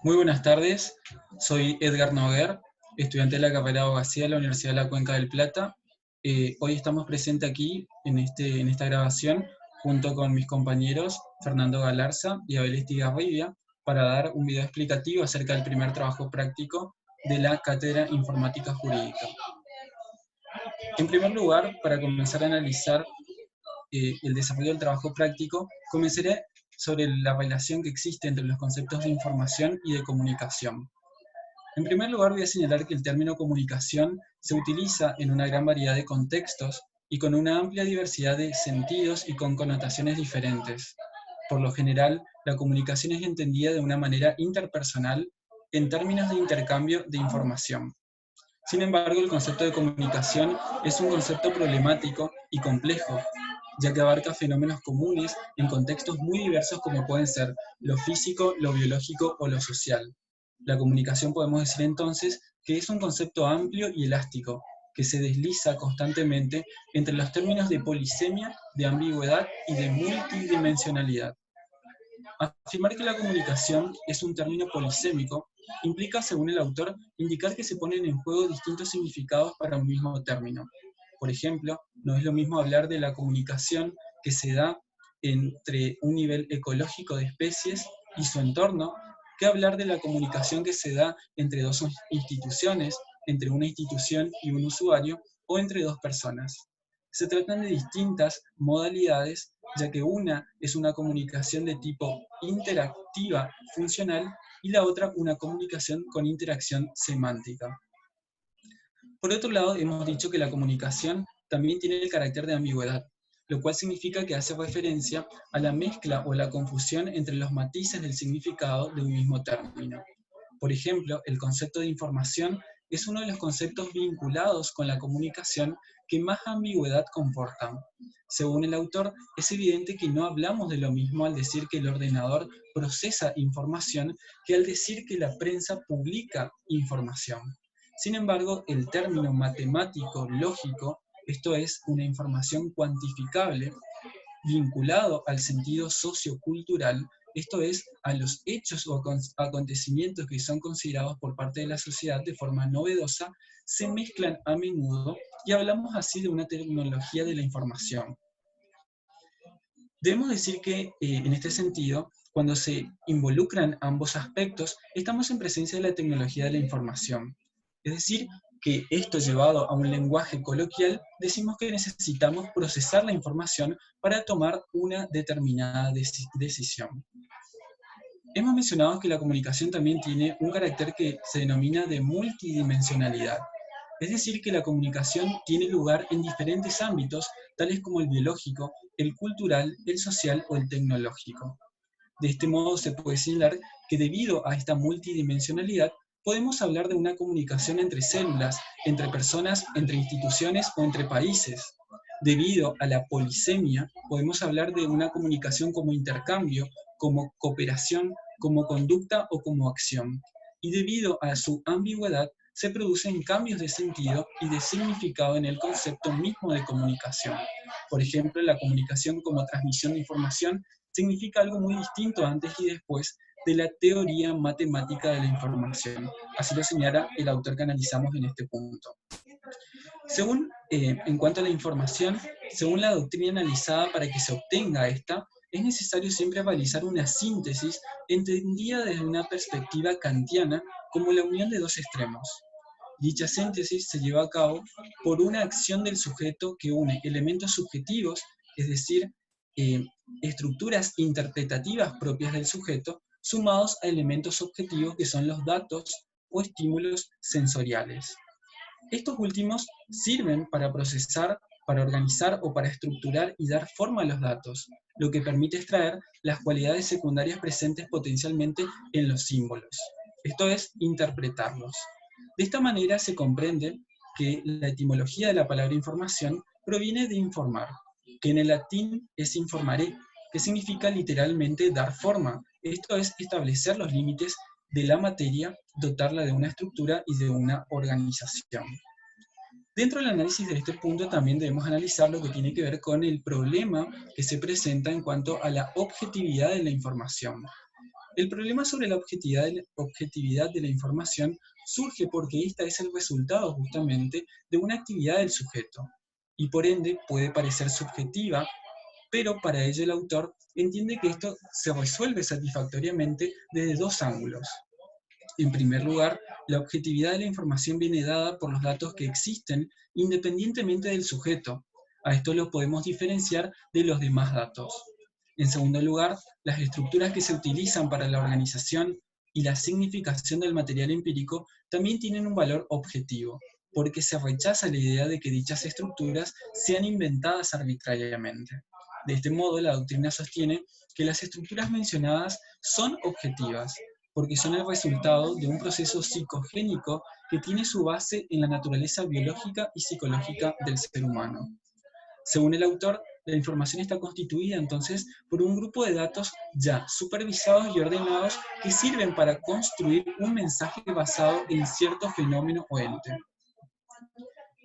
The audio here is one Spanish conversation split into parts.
Muy buenas tardes, soy Edgar Noguer, estudiante de la carrera de Abogacía de la Universidad de la Cuenca del Plata. Hoy estamos presentes aquí en esta grabación junto con mis compañeros Fernando Galarza y Abel Estigarribia para dar un video explicativo acerca del primer trabajo práctico de la Cátedra Informática Jurídica. En primer lugar, para comenzar a analizar el desarrollo del trabajo práctico, comenzaré sobre la relación que existe entre los conceptos de información y de comunicación. En primer lugar, voy a señalar que el término comunicación se utiliza en una gran variedad de contextos y con una amplia diversidad de sentidos y con connotaciones diferentes. Por lo general, la comunicación es entendida de una manera interpersonal en términos de intercambio de información. Sin embargo, el concepto de comunicación es un concepto problemático y complejo, ya que abarca fenómenos comunes en contextos muy diversos como pueden ser lo físico, lo biológico o lo social. La comunicación podemos decir entonces que es un concepto amplio y elástico, que se desliza constantemente entre los términos de polisemia, de ambigüedad y de multidimensionalidad. Afirmar que la comunicación es un término polisémico implica, según el autor, indicar que se ponen en juego distintos significados para un mismo término. Por ejemplo, no es lo mismo hablar de la comunicación que se da entre un nivel ecológico de especies y su entorno, que hablar de la comunicación que se da entre dos instituciones, entre una institución y un usuario, o entre dos personas. Se tratan de distintas modalidades, ya que una es una comunicación de tipo interactiva funcional y la otra una comunicación con interacción semántica. Por otro lado, hemos dicho que la comunicación también tiene el carácter de ambigüedad, lo cual significa que hace referencia a la mezcla o la confusión entre los matices del significado de un mismo término. Por ejemplo, el concepto de información es uno de los conceptos vinculados con la comunicación que más ambigüedad comportan. Según el autor, es evidente que no hablamos de lo mismo al decir que el ordenador procesa información que al decir que la prensa publica información. Sin embargo, el término matemático lógico, esto es, una información cuantificable, vinculado al sentido sociocultural, esto es, a los hechos o acontecimientos que son considerados por parte de la sociedad de forma novedosa, se mezclan a menudo y hablamos así de una tecnología de la información. Debemos decir que, en este sentido, cuando se involucran ambos aspectos, estamos en presencia de la tecnología de la información. Es decir, que esto llevado a un lenguaje coloquial, decimos que necesitamos procesar la información para tomar una determinada decisión. Hemos mencionado que la comunicación también tiene un carácter que se denomina de multidimensionalidad. Es decir, que la comunicación tiene lugar en diferentes ámbitos, tales como el biológico, el cultural, el social o el tecnológico. De este modo se puede señalar que debido a esta multidimensionalidad, podemos hablar de una comunicación entre células, entre personas, entre instituciones o entre países. Debido a la polisemia, podemos hablar de una comunicación como intercambio, como cooperación, como conducta o como acción. Y debido a su ambigüedad, se producen cambios de sentido y de significado en el concepto mismo de comunicación. Por ejemplo, la comunicación como transmisión de información significa algo muy distinto antes y después de la teoría matemática de la información. Así lo señala el autor que analizamos en este punto. En cuanto a la información, según la doctrina analizada, para que se obtenga esta, es necesario siempre realizar una síntesis entendida desde una perspectiva kantiana como la unión de dos extremos. Dicha síntesis se lleva a cabo por una acción del sujeto que une elementos subjetivos, es decir, estructuras interpretativas propias del sujeto, sumados a elementos objetivos que son los datos o estímulos sensoriales. Estos últimos sirven para procesar, para organizar o para estructurar y dar forma a los datos, lo que permite extraer las cualidades secundarias presentes potencialmente en los símbolos. Esto es, interpretarlos. De esta manera se comprende que la etimología de la palabra información proviene de informar, que en el latín es informare, que significa literalmente dar forma. Esto es, establecer los límites de la materia, dotarla de una estructura y de una organización. Dentro del análisis de este punto también debemos analizar lo que tiene que ver con el problema que se presenta en cuanto a la objetividad de la información. El problema sobre la objetividad de la información surge porque esta es el resultado justamente de una actividad del sujeto y por ende puede parecer subjetiva, pero para ello el autor entiende que esto se resuelve satisfactoriamente desde dos ángulos. En primer lugar, la objetividad de la información viene dada por los datos que existen independientemente del sujeto. A esto lo podemos diferenciar de los demás datos. En segundo lugar, las estructuras que se utilizan para la organización y la significación del material empírico también tienen un valor objetivo, porque se rechaza la idea de que dichas estructuras sean inventadas arbitrariamente. De este modo, la doctrina sostiene que las estructuras mencionadas son objetivas, porque son el resultado de un proceso psicogénico que tiene su base en la naturaleza biológica y psicológica del ser humano. Según el autor, la información está constituida entonces por un grupo de datos ya supervisados y ordenados que sirven para construir un mensaje basado en cierto fenómeno o ente.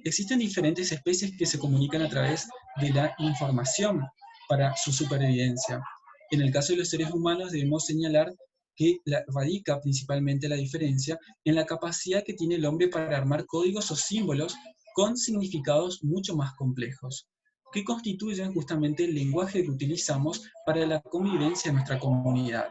Existen diferentes especies que se comunican a través de la información para su supervivencia. En el caso de los seres humanos debemos señalar que radica principalmente la diferencia en la capacidad que tiene el hombre para armar códigos o símbolos con significados mucho más complejos, que constituyen justamente el lenguaje que utilizamos para la convivencia en nuestra comunidad.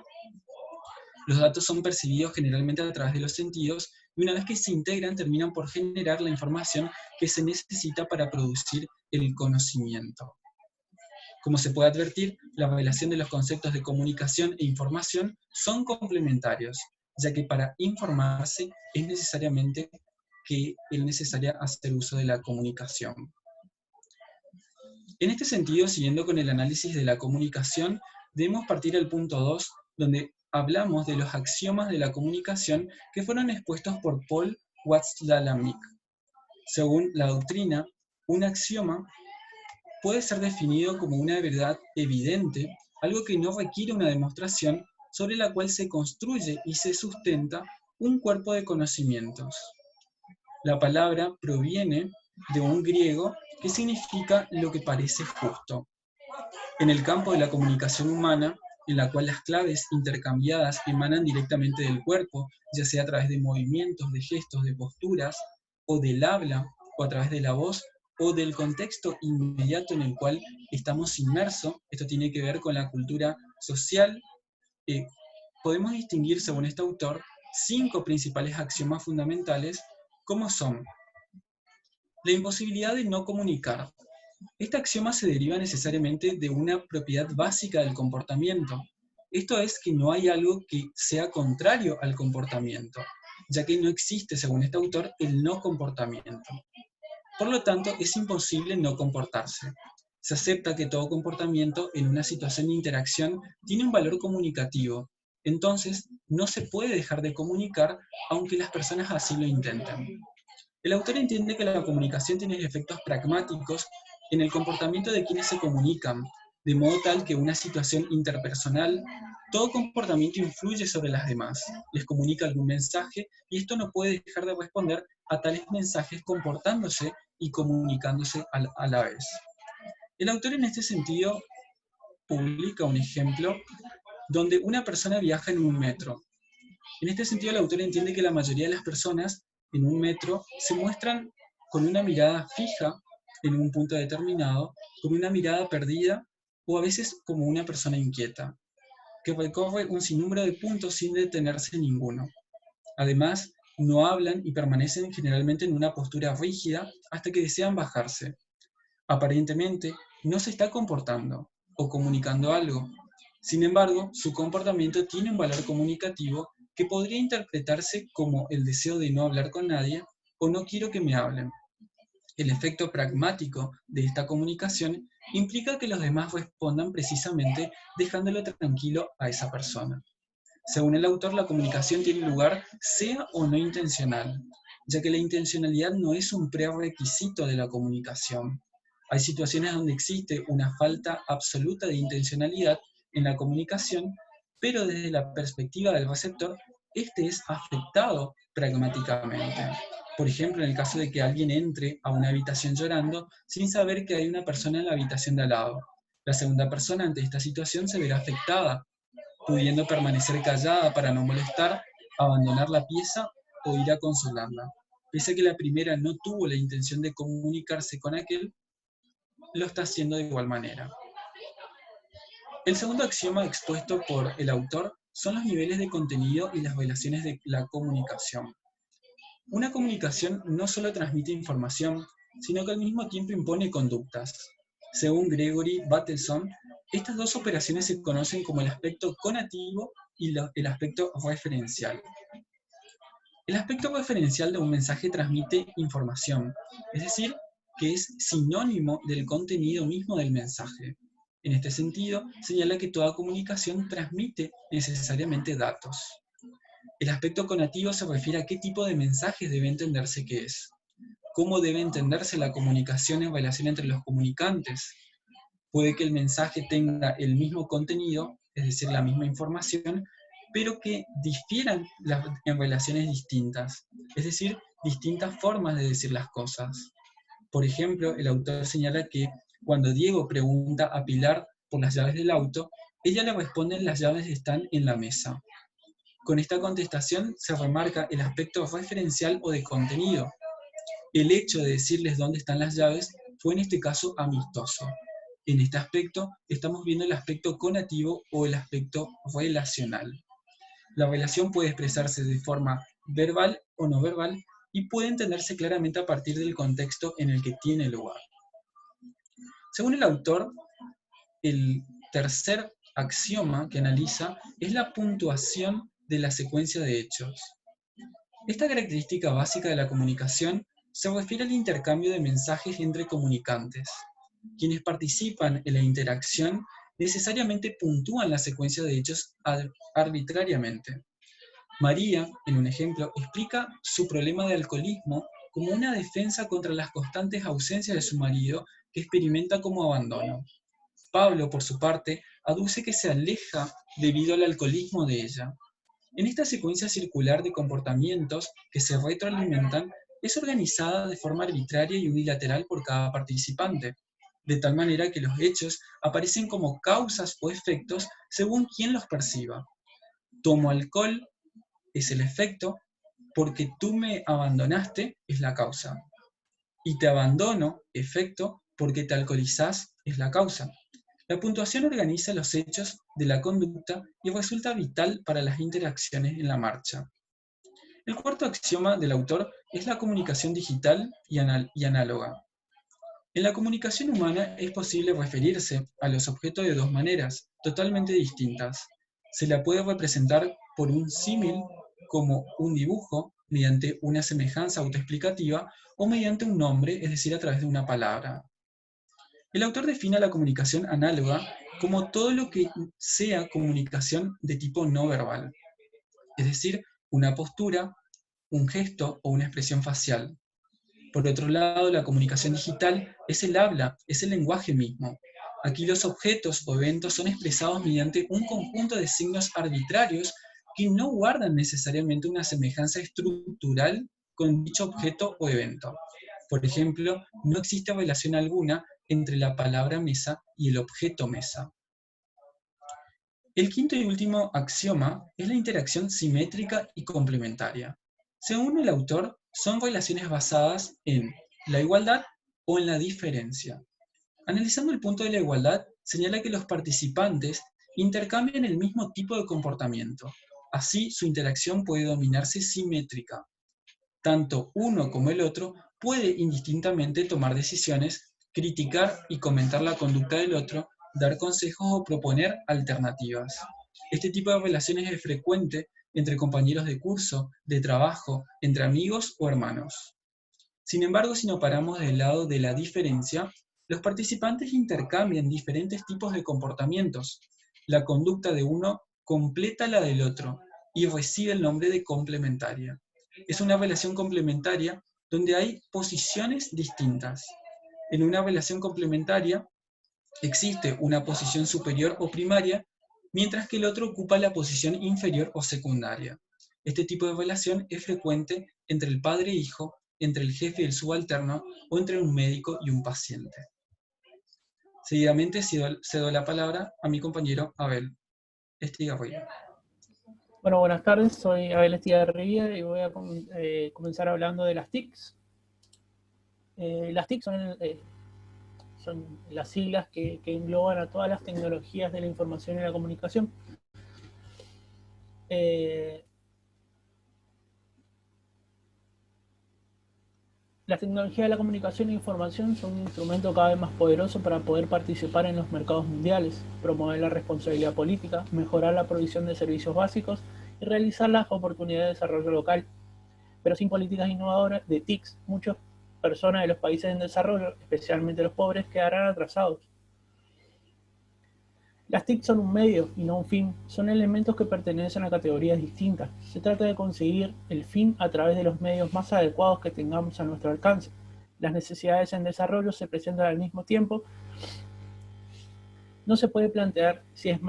Los datos son percibidos generalmente a través de los sentidos y una vez que se integran terminan por generar la información que se necesita para producir el conocimiento. Como se puede advertir, la relación de los conceptos de comunicación e información son complementarios, ya que para informarse es necesario hacer uso de la comunicación. En este sentido, siguiendo con el análisis de la comunicación, debemos partir del punto 2, donde hablamos de los axiomas de la comunicación que fueron expuestos por Paul Watzlawick. Según la doctrina, un axioma puede ser definido como una verdad evidente, algo que no requiere una demostración, sobre la cual se construye y se sustenta un cuerpo de conocimientos. La palabra proviene de un griego que significa lo que parece justo. En el campo de la comunicación humana, en la cual las claves intercambiadas emanan directamente del cuerpo, ya sea a través de movimientos, de gestos, de posturas, o del habla, o a través de la voz, o del contexto inmediato en el cual estamos inmersos, esto tiene que ver con la cultura social, podemos distinguir, según este autor, 5 principales axiomas fundamentales, como son: la imposibilidad de no comunicar. Este axioma se deriva necesariamente de una propiedad básica del comportamiento. Esto es que no hay algo que sea contrario al comportamiento, ya que no existe, según este autor, el no comportamiento. Por lo tanto, es imposible no comportarse. Se acepta que todo comportamiento en una situación de interacción tiene un valor comunicativo. Entonces, no se puede dejar de comunicar aunque las personas así lo intenten. El autor entiende que la comunicación tiene efectos pragmáticos en el comportamiento de quienes se comunican, de modo tal que una situación interpersonal, todo comportamiento influye sobre las demás, les comunica algún mensaje y esto no puede dejar de responder a tales mensajes comportándose y comunicándose a la vez. El autor en este sentido publica un ejemplo donde una persona viaja en un metro. En este sentido, el autor entiende que la mayoría de las personas en un metro se muestran con una mirada fija en un punto determinado, con una mirada perdida o a veces como una persona inquieta, que recorre un sinnúmero de puntos sin detenerse en ninguno. Además, no hablan y permanecen generalmente en una postura rígida hasta que desean bajarse. Aparentemente, no se está comportando o comunicando algo. Sin embargo, su comportamiento tiene un valor comunicativo que podría interpretarse como el deseo de no hablar con nadie o no quiero que me hablen. El efecto pragmático de esta comunicación implica que los demás respondan precisamente dejándolo tranquilo a esa persona. Según el autor, la comunicación tiene lugar sea o no intencional, ya que la intencionalidad no es un prerequisito de la comunicación. Hay situaciones donde existe una falta absoluta de intencionalidad en la comunicación, pero desde la perspectiva del receptor, este es afectado pragmáticamente. Por ejemplo, en el caso de que alguien entre a una habitación llorando sin saber que hay una persona en la habitación de al lado. La segunda persona ante esta situación se verá afectada, pudiendo permanecer callada para no molestar, abandonar la pieza o ir a consolarla. Pese a que la primera no tuvo la intención de comunicarse con aquel, lo está haciendo de igual manera. El segundo axioma expuesto por el autor son los niveles de contenido y las relaciones de la comunicación. Una comunicación no solo transmite información, sino que al mismo tiempo impone conductas. Según Gregory Bateson, estas dos operaciones se conocen como el aspecto conativo y el aspecto referencial. El aspecto referencial de un mensaje transmite información, es decir, que es sinónimo del contenido mismo del mensaje. En este sentido, señala que toda comunicación transmite necesariamente datos. El aspecto conativo se refiere a qué tipo de mensajes debe entenderse que es. ¿Cómo debe entenderse la comunicación en relación entre los comunicantes? Puede que el mensaje tenga el mismo contenido, es decir, la misma información, pero que difieran en relaciones distintas, es decir, distintas formas de decir las cosas. Por ejemplo, el autor señala que cuando Diego pregunta a Pilar por las llaves del auto, ella le responde: las llaves están en la mesa. Con esta contestación se remarca el aspecto referencial o de contenido. El hecho de decirles dónde están las llaves fue en este caso amistoso. En este aspecto estamos viendo el aspecto conativo o el aspecto relacional. La relación puede expresarse de forma verbal o no verbal y puede entenderse claramente a partir del contexto en el que tiene lugar. Según el autor, el tercer axioma que analiza es la puntuación de la secuencia de hechos. Esta característica básica de la comunicación se refiere al intercambio de mensajes entre comunicantes. Quienes participan en la interacción necesariamente puntúan la secuencia de hechos arbitrariamente. María, en un ejemplo, explica su problema de alcoholismo como una defensa contra las constantes ausencias de su marido que experimenta como abandono. Pablo, por su parte, aduce que se aleja debido al alcoholismo de ella. En esta secuencia circular de comportamientos que se retroalimentan, es organizada de forma arbitraria y unilateral por cada participante, de tal manera que los hechos aparecen como causas o efectos según quien los perciba. Tomo alcohol es el efecto, porque tú me abandonaste es la causa. Y te abandono, efecto, porque te alcoholizás es la causa. La puntuación organiza los hechos de la conducta y resulta vital para las interacciones en la marcha. El cuarto axioma del autor es la comunicación digital y análoga. En la comunicación humana es posible referirse a los objetos de dos maneras, totalmente distintas. Se la puede representar por un símil, como un dibujo, mediante una semejanza autoexplicativa, o mediante un nombre, es decir, a través de una palabra. El autor define la comunicación análoga como todo lo que sea comunicación de tipo no verbal, es decir, una postura, un gesto o una expresión facial. Por otro lado, la comunicación digital es el habla, es el lenguaje mismo. Aquí los objetos o eventos son expresados mediante un conjunto de signos arbitrarios que no guardan necesariamente una semejanza estructural con dicho objeto o evento. Por ejemplo, no existe relación alguna entre la palabra mesa y el objeto mesa. El quinto y último axioma es la interacción simétrica y complementaria. Según el autor, son relaciones basadas en la igualdad o en la diferencia. Analizando el punto de la igualdad, señala que los participantes intercambian el mismo tipo de comportamiento. Así, su interacción puede dominarse simétrica. Tanto uno como el otro puede indistintamente tomar decisiones, criticar y comentar la conducta del otro, dar consejos o proponer alternativas. Este tipo de relaciones es frecuente entre compañeros de curso, de trabajo, entre amigos o hermanos. Sin embargo, si nos paramos del lado de la diferencia, los participantes intercambian diferentes tipos de comportamientos. La conducta de uno completa la del otro y recibe el nombre de complementaria. Es una relación complementaria donde hay posiciones distintas. En una relación complementaria existe una posición superior o primaria, mientras que el otro ocupa la posición inferior o secundaria. Este tipo de relación es frecuente entre el padre e hijo, entre el jefe y el subalterno o entre un médico y un paciente. Seguidamente cedo la palabra a mi compañero Abel Estigarribia. Bueno, buenas tardes, soy Abel Estigarribia y voy a comenzar hablando de las TICs. Las TIC son las siglas que engloban a todas las tecnologías de la información y la comunicación. Las tecnologías de la comunicación e información son un instrumento cada vez más poderoso para poder participar en los mercados mundiales, promover la responsabilidad política, mejorar la provisión de servicios básicos y realizar las oportunidades de desarrollo local. Pero sin políticas innovadoras de TICs, muchas personas de los países en desarrollo, especialmente los pobres, quedarán atrasados. Las TIC son un medio y no un fin, son elementos que pertenecen a categorías distintas. Se trata de conseguir el fin a través de los medios más adecuados que tengamos a nuestro alcance. Las necesidades en desarrollo se presentan al mismo tiempo. No se puede plantear si es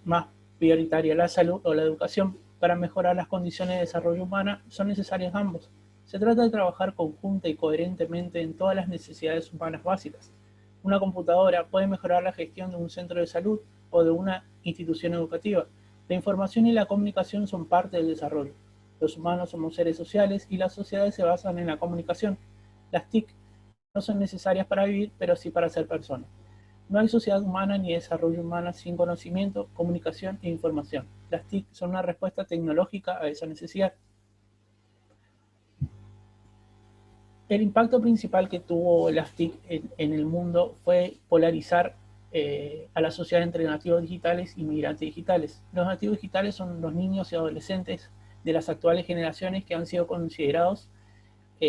más prioritaria la salud o la educación. Para mejorar las condiciones de desarrollo humana son necesarios ambos. Se trata de trabajar conjunta y coherentemente en todas las necesidades humanas básicas. Una computadora puede mejorar la gestión de un centro de salud o de una institución educativa. La información y la comunicación son parte del desarrollo. Los humanos somos seres sociales y las sociedades se basan en la comunicación. Las TIC no son necesarias para vivir, pero sí para ser personas. No hay sociedad humana ni desarrollo humano sin conocimiento, comunicación e información. Las TIC son una respuesta tecnológica a esa necesidad. El impacto principal que tuvo las TIC en el mundo fue polarizar a la sociedad entre nativos digitales y migrantes digitales. Los nativos digitales son los niños y adolescentes de las actuales generaciones que han sido considerados,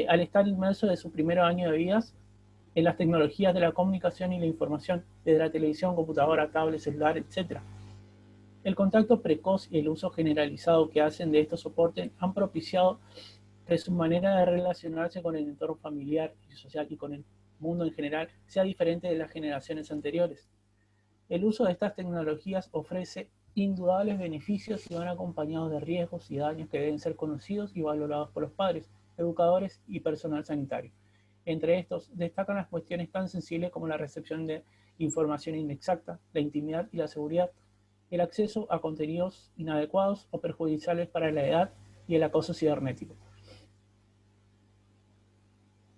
al estar inmersos de su primer año de vida, en las tecnologías de la comunicación y la información, desde la televisión, computadora, tablet, celular, etc. El contacto precoz y el uso generalizado que hacen de estos soportes han propiciado que su manera de relacionarse con el entorno familiar y social y con el mundo en general sea diferente de las generaciones anteriores. El uso de estas tecnologías ofrece indudables beneficios y van acompañados de riesgos y daños que deben ser conocidos y valorados por los padres, educadores y personal sanitario. Entre estos destacan las cuestiones tan sensibles como la recepción de información inexacta, la intimidad y la seguridad, el acceso a contenidos inadecuados o perjudiciales para la edad y el acoso cibernético.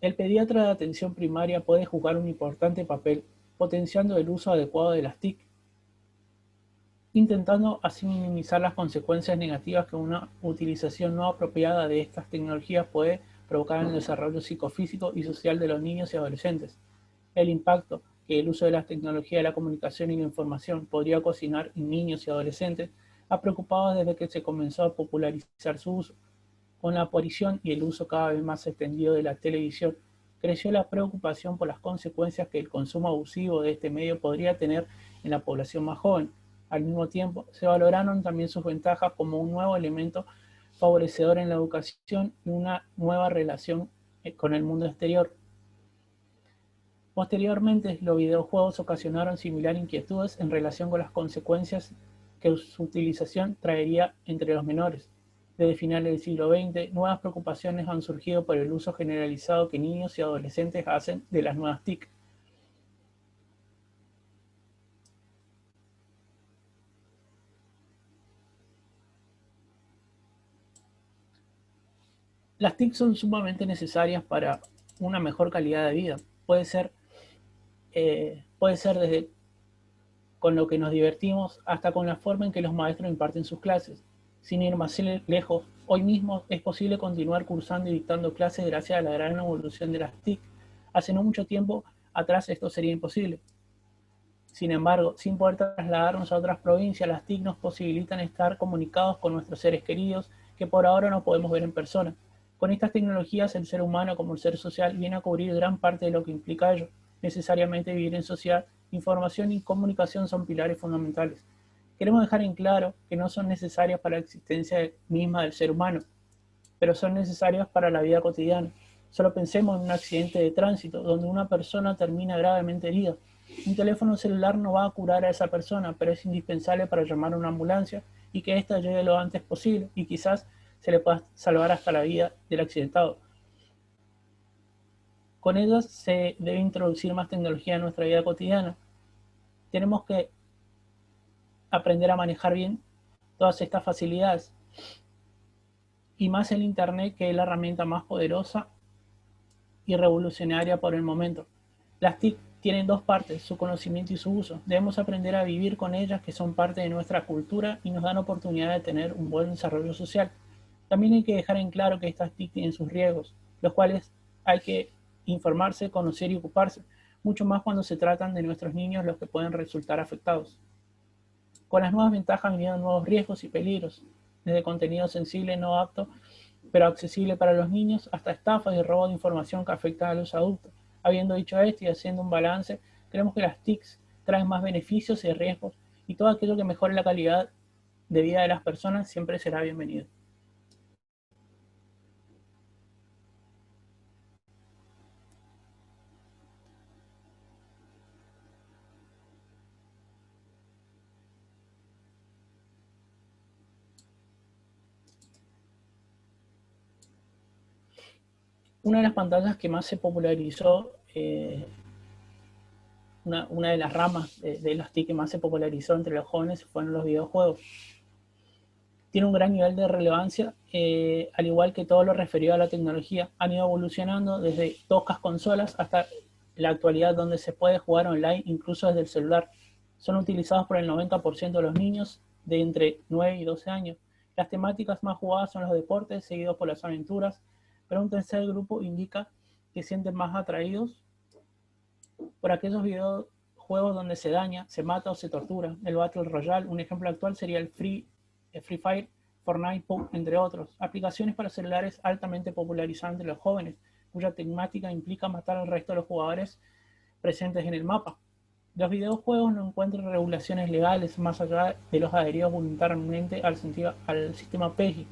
El pediatra de atención primaria puede jugar un importante papel potenciando el uso adecuado de las TIC, intentando así minimizar las consecuencias negativas que una utilización no apropiada de estas tecnologías puede provocar en el desarrollo psicofísico y social de los niños y adolescentes. El impacto que el uso de las tecnologías de la comunicación y la información podría ocasionar en niños y adolescentes ha preocupado desde que se comenzó a popularizar su uso. Con la aparición y el uso cada vez más extendido de la televisión, creció la preocupación por las consecuencias que el consumo abusivo de este medio podría tener en la población más joven. Al mismo tiempo, se valoraron también sus ventajas como un nuevo elemento favorecedor en la educación y una nueva relación con el mundo exterior. Posteriormente, los videojuegos ocasionaron similares inquietudes en relación con las consecuencias que su utilización traería entre los menores. Desde finales del siglo XX, nuevas preocupaciones han surgido por el uso generalizado que niños y adolescentes hacen de las nuevas TIC. Las TIC son sumamente necesarias para una mejor calidad de vida. Puede ser desde con lo que nos divertimos hasta con la forma en que los maestros imparten sus clases. Sin ir más lejos, hoy mismo es posible continuar cursando y dictando clases gracias a la gran evolución de las TIC. Hace no mucho tiempo atrás esto sería imposible. Sin embargo, sin poder trasladarnos a otras provincias, las TIC nos posibilitan estar comunicados con nuestros seres queridos que por ahora no podemos ver en persona. Con estas tecnologías, el ser humano como el ser social viene a cubrir gran parte de lo que implica ello. Necesariamente vivir en sociedad, información y comunicación son pilares fundamentales. Queremos dejar en claro que no son necesarias para la existencia misma del ser humano, pero son necesarias para la vida cotidiana. Solo pensemos en un accidente de tránsito donde una persona termina gravemente herida. Un teléfono celular no va a curar a esa persona, pero es indispensable para llamar a una ambulancia y que ésta llegue lo antes posible y quizás se le pueda salvar hasta la vida del accidentado. Con ellas se debe introducir más tecnología en nuestra vida cotidiana. Tenemos que aprender a manejar bien todas estas facilidades, y más el Internet, que es la herramienta más poderosa y revolucionaria por el momento. Las TIC tienen dos partes, su conocimiento y su uso. Debemos aprender a vivir con ellas, que son parte de nuestra cultura y nos dan oportunidad de tener un buen desarrollo social. También hay que dejar en claro que estas TIC tienen sus riesgos, los cuales hay que informarse, conocer y ocuparse, mucho más cuando se tratan de nuestros niños, los que pueden resultar afectados. Con las nuevas ventajas vienen nuevos riesgos y peligros, desde contenido sensible no apto pero accesible para los niños, hasta estafas y robo de información que afectan a los adultos. Habiendo dicho esto y haciendo un balance, creemos que las TICs traen más beneficios y riesgos, y todo aquello que mejore la calidad de vida de las personas siempre será bienvenido. Una de las pantallas que más se popularizó, una de las ramas de las TIC que más se popularizó entre los jóvenes fueron los videojuegos. Tiene un gran nivel de relevancia, al igual que todo lo referido a la tecnología. Han ido evolucionando desde toscas consolas hasta la actualidad, donde se puede jugar online incluso desde el celular. Son utilizados por el 90% de los niños de entre 9 y 12 años. Las temáticas más jugadas son los deportes, seguidos por las aventuras, pero un tercer grupo indica que sienten más atraídos por aquellos videojuegos donde se daña, se mata o se tortura. El Battle Royale, un ejemplo actual sería el Free Fire, Fortnite, PUBG, entre otros. Aplicaciones para celulares altamente popularizadas entre los jóvenes, cuya temática implica matar al resto de los jugadores presentes en el mapa. Los videojuegos no encuentran regulaciones legales más allá de los adheridos voluntariamente al sistema PEGI.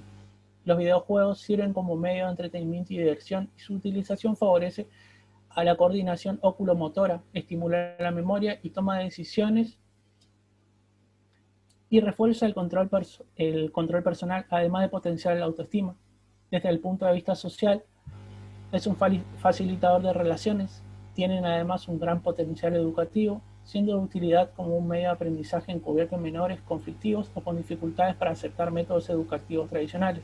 Los videojuegos sirven como medio de entretenimiento y diversión, y su utilización favorece a la coordinación oculomotora, estimula la memoria y toma de decisiones, y refuerza el control personal, además de potenciar la autoestima. Desde el punto de vista social, es un facilitador de relaciones, tienen además un gran potencial educativo, siendo de utilidad como un medio de aprendizaje encubierto en menores conflictivos o con dificultades para aceptar métodos educativos tradicionales.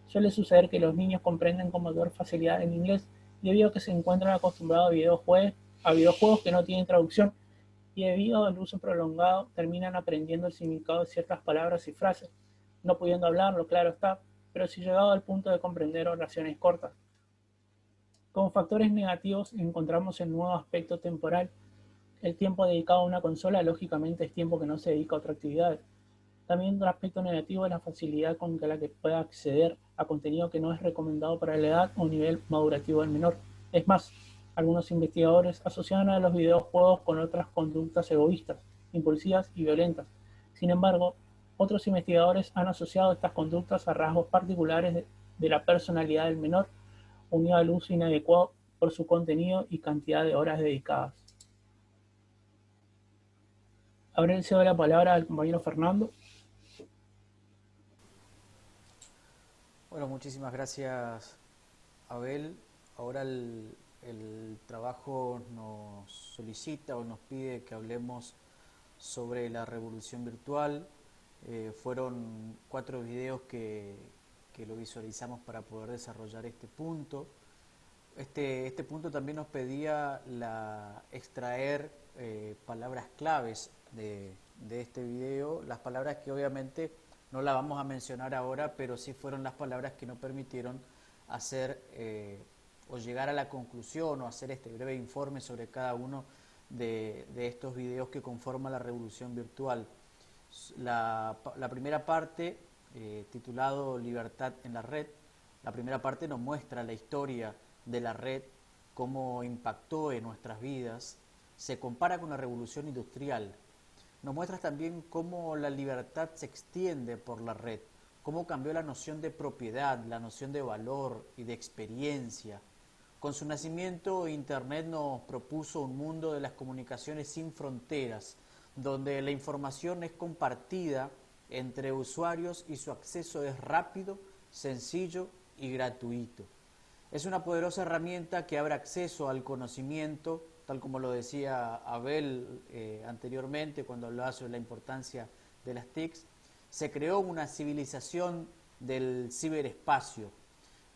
Suele suceder que los niños comprenden con mayor facilidad el inglés, debido a que se encuentran acostumbrados a videojuegos que no tienen traducción, y debido al uso prolongado terminan aprendiendo el significado de ciertas palabras y frases, no pudiendo hablarlo, claro está, pero sí llegado al punto de comprender oraciones cortas. Como factores negativos encontramos el nuevo aspecto temporal. El tiempo dedicado a una consola lógicamente es tiempo que no se dedica a otra actividad. También otro aspecto negativo es la facilidad con la que puede acceder a contenido que no es recomendado para la edad o nivel madurativo del menor. Es más, algunos investigadores asocian a los videojuegos con otras conductas egoístas, impulsivas y violentas. Sin embargo, otros investigadores han asociado estas conductas a rasgos particulares de la personalidad del menor, unido al uso inadecuado por su contenido y cantidad de horas dedicadas. Ahora le cedo la palabra al compañero Fernando. Bueno, muchísimas gracias, Abel. Ahora el trabajo nos solicita o nos pide que hablemos sobre la revolución virtual. Fueron 4 videos que lo visualizamos para poder desarrollar este punto. Este punto también nos pedía extraer palabras claves de este video, las palabras que obviamente no las vamos a mencionar ahora, pero sí fueron las palabras que nos permitieron hacer o llegar a la conclusión o hacer este breve informe sobre cada uno de estos videos que conforman la revolución virtual. La primera parte, titulado Libertad en la red, la primera parte nos muestra la historia de la red, cómo impactó en nuestras vidas, se compara con la revolución industrial. Nos muestra también cómo la libertad se extiende por la red, cómo cambió la noción de propiedad, la noción de valor y de experiencia. Con su nacimiento, Internet nos propuso un mundo de las comunicaciones sin fronteras, donde la información es compartida entre usuarios y su acceso es rápido, sencillo y gratuito. Es una poderosa herramienta que abre acceso al conocimiento, tal como lo decía Abel anteriormente cuando hablaba sobre la importancia de las TICs. Se creó una civilización del ciberespacio.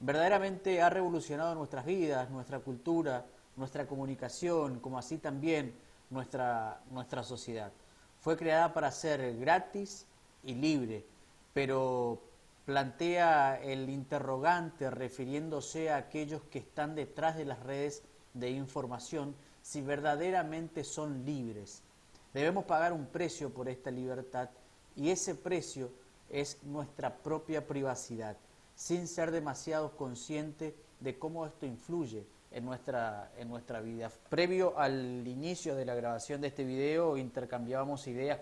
Verdaderamente ha revolucionado nuestras vidas, nuestra cultura, nuestra comunicación, como así también nuestra sociedad. Fue creada para ser gratis y libre, pero plantea el interrogante refiriéndose a aquellos que están detrás de las redes de información, si verdaderamente son libres. Debemos pagar un precio por esta libertad y ese precio es nuestra propia privacidad, sin ser demasiado consciente de cómo esto influye en nuestra vida. Previo al inicio de la grabación de este video intercambiábamos ideas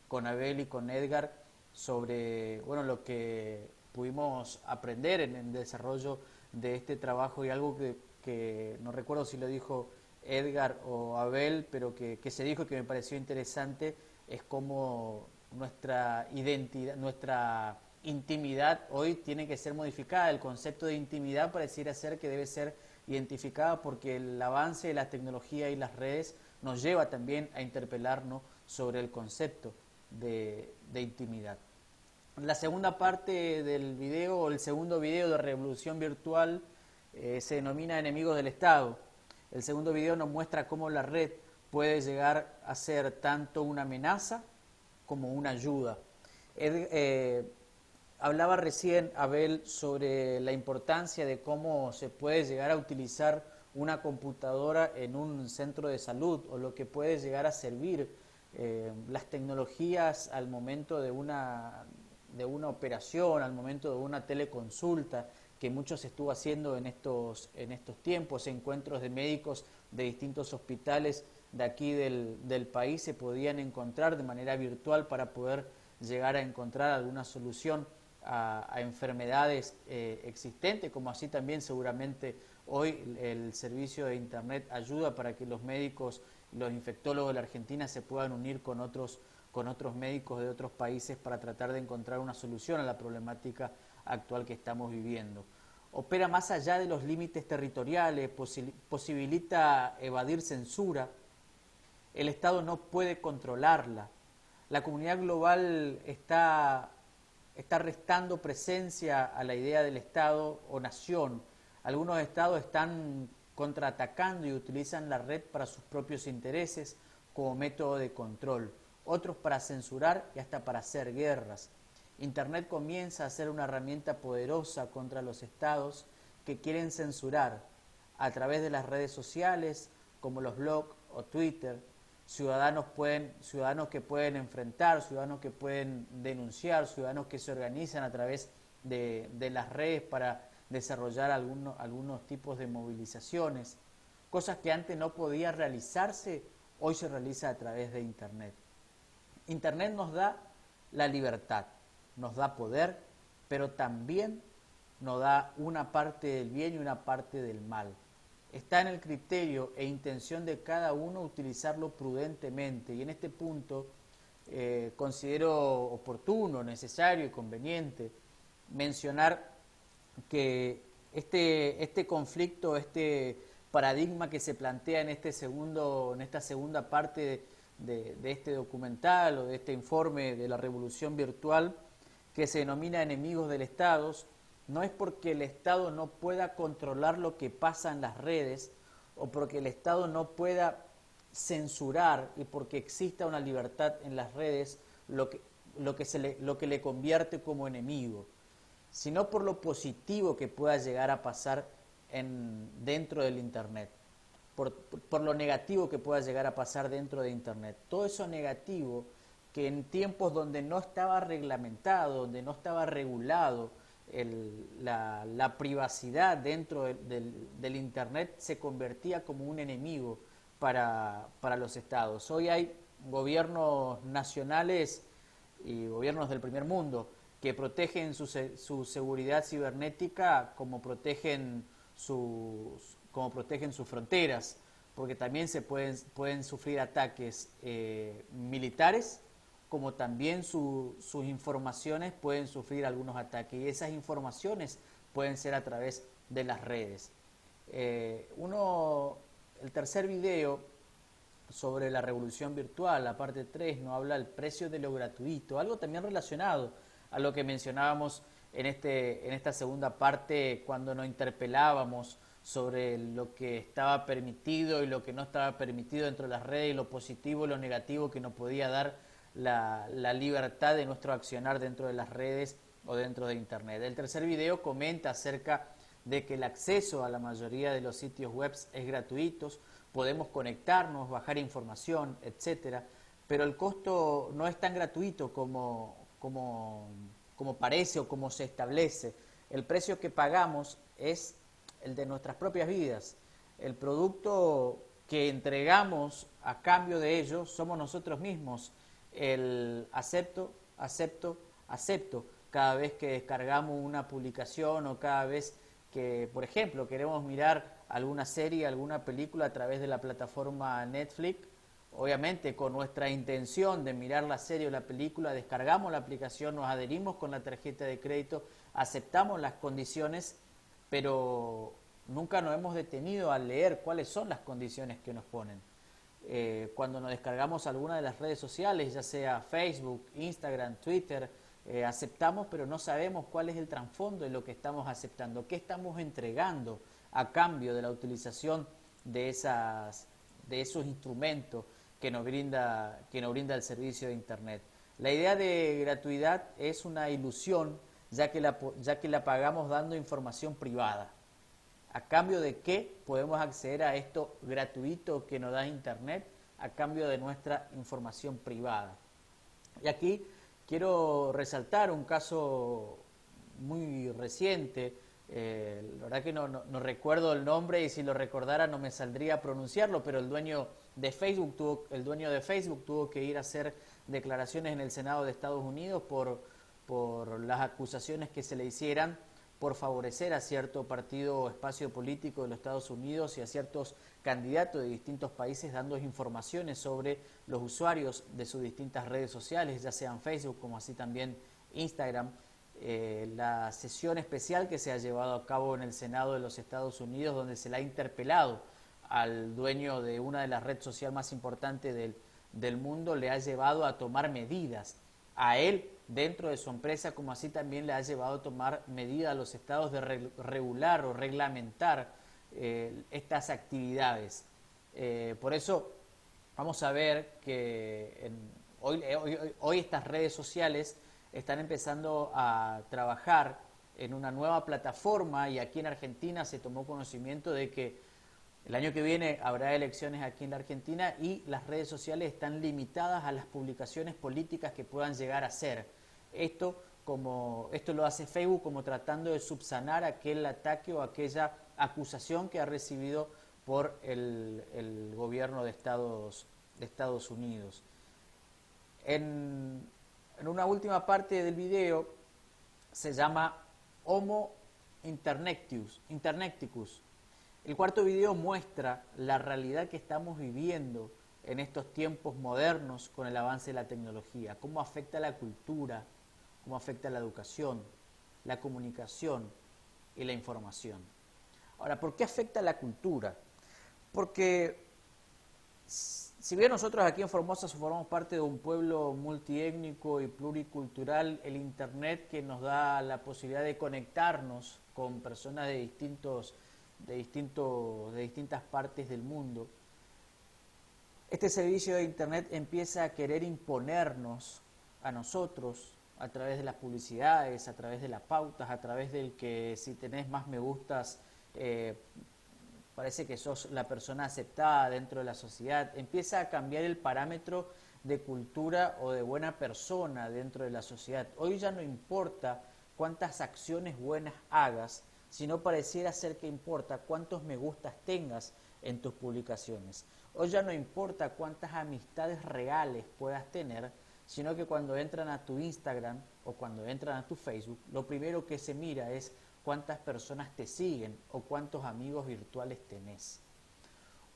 con Abel y con Edgar sobre lo que pudimos aprender en el desarrollo de este trabajo, y algo que no recuerdo si lo dijo Edgar o Abel, pero que se dijo y que me pareció interesante, es cómo nuestra identidad, nuestra intimidad hoy tiene que ser modificada. El concepto de intimidad pareciera ser que debe ser identificada porque el avance de la tecnología y las redes nos lleva también a interpelarnos sobre el concepto de intimidad. La segunda parte del video, o el segundo video de Revolución Virtual, se denomina Enemigos del Estado. El segundo video nos muestra cómo la red puede llegar a ser tanto una amenaza como una ayuda. Hablaba recién Abel sobre la importancia de cómo se puede llegar a utilizar una computadora en un centro de salud, o lo que puede llegar a servir las tecnologías al momento de una operación, al momento de una teleconsulta, que mucho se estuvo haciendo en estos tiempos. Encuentros de médicos de distintos hospitales de aquí del país se podían encontrar de manera virtual para poder llegar a encontrar alguna solución a enfermedades existentes, como así también seguramente hoy el servicio de internet ayuda para que los médicos, los infectólogos de la Argentina se puedan unir con otros médicos de otros países para tratar de encontrar una solución a la problemática actual que estamos viviendo. Opera más allá de los límites territoriales, posibilita evadir censura. El Estado no puede controlarla. La comunidad global está restando presencia a la idea del Estado o nación. Algunos estados están contraatacando y utilizan la red para sus propios intereses como método de control, otros para censurar y hasta para hacer guerras. Internet comienza a ser una herramienta poderosa contra los estados que quieren censurar a través de las redes sociales como los blogs o Twitter. Ciudadanos que pueden enfrentar, ciudadanos que pueden denunciar, ciudadanos que se organizan a través de las redes para desarrollar algunos tipos de movilizaciones. Cosas que antes no podían realizarse, hoy se realiza a través de Internet. Internet nos da la libertad, nos da poder, pero también nos da una parte del bien y una parte del mal. Está en el criterio e intención de cada uno utilizarlo prudentemente, y en este punto considero oportuno, necesario y conveniente mencionar que este conflicto, este paradigma que se plantea en esta segunda parte de este documental o de este informe de la Revolución Virtual, que se denomina Enemigos del Estado, no es porque el Estado no pueda controlar lo que pasa en las redes, o porque el Estado no pueda censurar y porque exista una libertad en las redes lo que le convierte como enemigo, sino por lo positivo que pueda llegar a pasar dentro del Internet, por lo negativo que pueda llegar a pasar dentro de Internet. Todo eso negativo que en tiempos donde no estaba reglamentado, donde no estaba regulado la privacidad dentro del Internet, se convertía como un enemigo para los estados. Hoy hay gobiernos nacionales y gobiernos del primer mundo que protegen su seguridad cibernética como protegen sus fronteras, porque también se pueden sufrir ataques militares, como también sus informaciones pueden sufrir algunos ataques, y esas informaciones pueden ser a través de las redes. El tercer video sobre la revolución virtual, la parte 3, nos habla del precio de lo gratuito, algo también relacionado a lo que mencionábamos en esta segunda parte cuando nos interpelábamos sobre lo que estaba permitido y lo que no estaba permitido dentro de las redes, y lo positivo y lo negativo que nos podía dar la libertad de nuestro accionar dentro de las redes o dentro de Internet. El tercer video comenta acerca de que el acceso a la mayoría de los sitios web es gratuito, podemos conectarnos, bajar información, etcétera, pero el costo no es tan gratuito como parece o como se establece. El precio que pagamos es el de nuestras propias vidas. El producto que entregamos a cambio de ello somos nosotros mismos. El acepto, acepto, acepto. Cada vez que descargamos una publicación o cada vez que, por ejemplo, queremos mirar alguna serie, alguna película a través de la plataforma Netflix, obviamente con nuestra intención de mirar la serie o la película, descargamos la aplicación, nos adherimos con la tarjeta de crédito, aceptamos las condiciones, pero nunca nos hemos detenido a leer cuáles son las condiciones que nos ponen. Cuando nos descargamos alguna de las redes sociales, ya sea Facebook, Instagram, Twitter, aceptamos, pero no sabemos cuál es el trasfondo de lo que estamos aceptando, qué estamos entregando a cambio de la utilización de esos instrumentos que nos brinda el servicio de Internet. La idea de gratuidad es una ilusión, ya que la pagamos dando información privada. ¿A cambio de qué podemos acceder a esto gratuito que nos da Internet? A cambio de nuestra información privada. Y aquí quiero resaltar un caso muy reciente. La verdad que no recuerdo el nombre, y si lo recordara no me saldría a pronunciarlo, pero el dueño de Facebook tuvo que ir a hacer declaraciones en el Senado de Estados Unidos por las acusaciones que se le hicieran por favorecer a cierto partido o espacio político de los Estados Unidos y a ciertos candidatos de distintos países, dando informaciones sobre los usuarios de sus distintas redes sociales, ya sean Facebook como así también Instagram. La sesión especial que se ha llevado a cabo en el Senado de los Estados Unidos, donde se le ha interpelado al dueño de una de las redes sociales más importantes del mundo, le ha llevado a tomar medidas a él dentro de su empresa, como así también le ha llevado a tomar medidas a los estados de regular o reglamentar estas actividades. Por eso vamos a ver que hoy estas redes sociales están empezando a trabajar en una nueva plataforma, y aquí en Argentina se tomó conocimiento de que el año que viene habrá elecciones aquí en la Argentina y las redes sociales están limitadas a las publicaciones políticas que puedan llegar a ser. Esto lo hace Facebook como tratando de subsanar aquel ataque o aquella acusación que ha recibido por el gobierno de Estados Unidos. En una última parte del video se llama Homo Interneticus. El cuarto video muestra la realidad que estamos viviendo en estos tiempos modernos con el avance de la tecnología, cómo afecta la cultura, cómo afecta la educación, la comunicación y la información. Ahora, ¿por qué afecta la cultura? Porque si bien nosotros aquí en Formosa formamos parte de un pueblo multiétnico y pluricultural, el Internet, que nos da la posibilidad de conectarnos con personas de distintas partes del mundo, este servicio de Internet empieza a querer imponernos a nosotros a través de las publicidades, a través de las pautas, a través del que si tenés más me gustas parece que sos la persona aceptada dentro de la sociedad. Empieza a cambiar el parámetro de cultura o de buena persona dentro de la sociedad. Hoy ya no importa cuántas acciones buenas hagas, sino pareciera ser que importa cuántos me gustas tengas en tus publicaciones. Hoy ya no importa cuántas amistades reales puedas tener, sino que cuando entran a tu Instagram o cuando entran a tu Facebook, lo primero que se mira es cuántas personas te siguen o cuántos amigos virtuales tenés.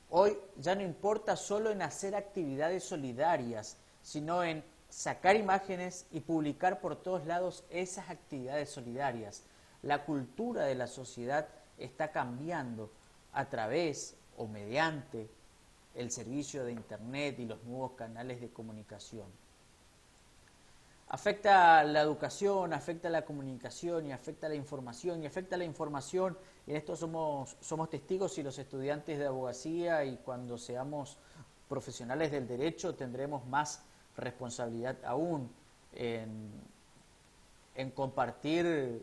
Hoy ya no importa solo en hacer actividades solidarias, sino en sacar imágenes y publicar por todos lados esas actividades solidarias. La cultura de la sociedad está cambiando a través o mediante el servicio de Internet y los nuevos canales de comunicación. Afecta la educación, afecta la comunicación y afecta la información. Y en esto somos testigos y los estudiantes de abogacía, y cuando seamos profesionales del derecho tendremos más responsabilidad aún en compartir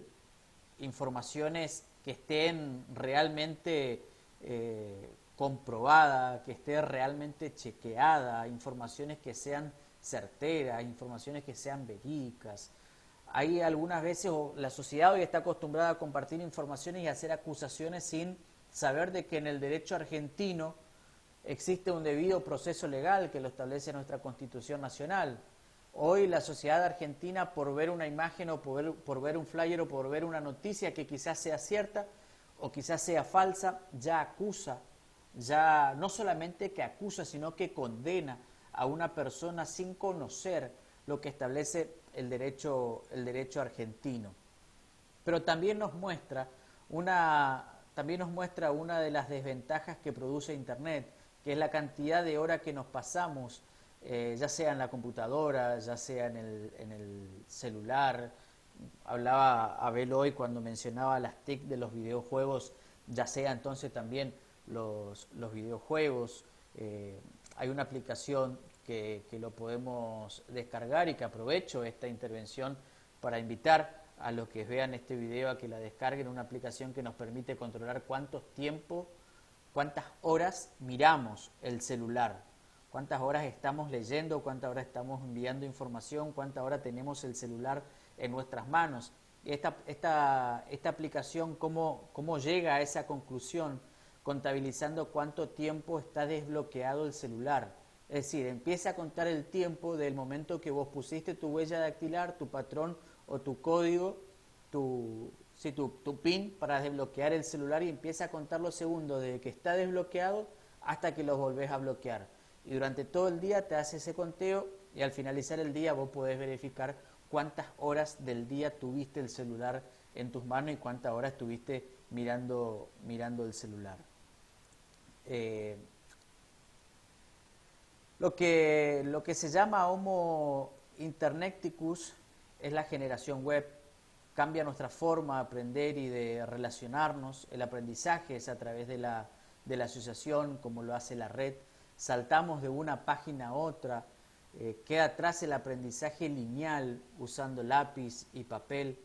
informaciones que estén realmente comprobada, que esté realmente chequeada, informaciones que sean certeras, informaciones que sean verídicas. Hay algunas veces, la sociedad hoy está acostumbrada a compartir informaciones y hacer acusaciones sin saber de que en el derecho argentino existe un debido proceso legal que lo establece nuestra Constitución Nacional. Hoy la sociedad argentina, por ver una imagen o por ver un flyer o por ver una noticia que quizás sea cierta o quizás sea falsa, ya acusa, ya no solamente que acusa, sino que condena a una persona sin conocer lo que establece el derecho argentino. Pero también nos muestra una de las desventajas que produce Internet, que es la cantidad de horas que nos pasamos, ya sea en la computadora, ya sea en el celular. Hablaba Abel hoy cuando mencionaba las TIC de los videojuegos, ya sea entonces también los videojuegos. Hay una aplicación que lo podemos descargar, y que aprovecho esta intervención para invitar a los que vean este video a que la descarguen, una aplicación que nos permite controlar cuántas horas miramos el celular, cuántas horas estamos leyendo, cuántas horas estamos enviando información, cuántas horas tenemos el celular en nuestras manos. Esta aplicación, ¿cómo llega a esa conclusión? Contabilizando cuánto tiempo está desbloqueado el celular. Es decir, empieza a contar el tiempo del momento que vos pusiste tu huella dactilar, tu patrón o tu código, tu PIN para desbloquear el celular, y empieza a contar los segundos desde que está desbloqueado hasta que lo volvés a bloquear. Y durante todo el día te hace ese conteo, y al finalizar el día vos podés verificar cuántas horas del día tuviste el celular en tus manos y cuántas horas estuviste mirando el celular. Lo que se llama Homo interneticus es la generación web. Cambia nuestra forma de aprender y de relacionarnos. El aprendizaje es a través de la asociación, como lo hace la red. Saltamos de una página a otra. Queda atrás el aprendizaje lineal usando lápiz y papel.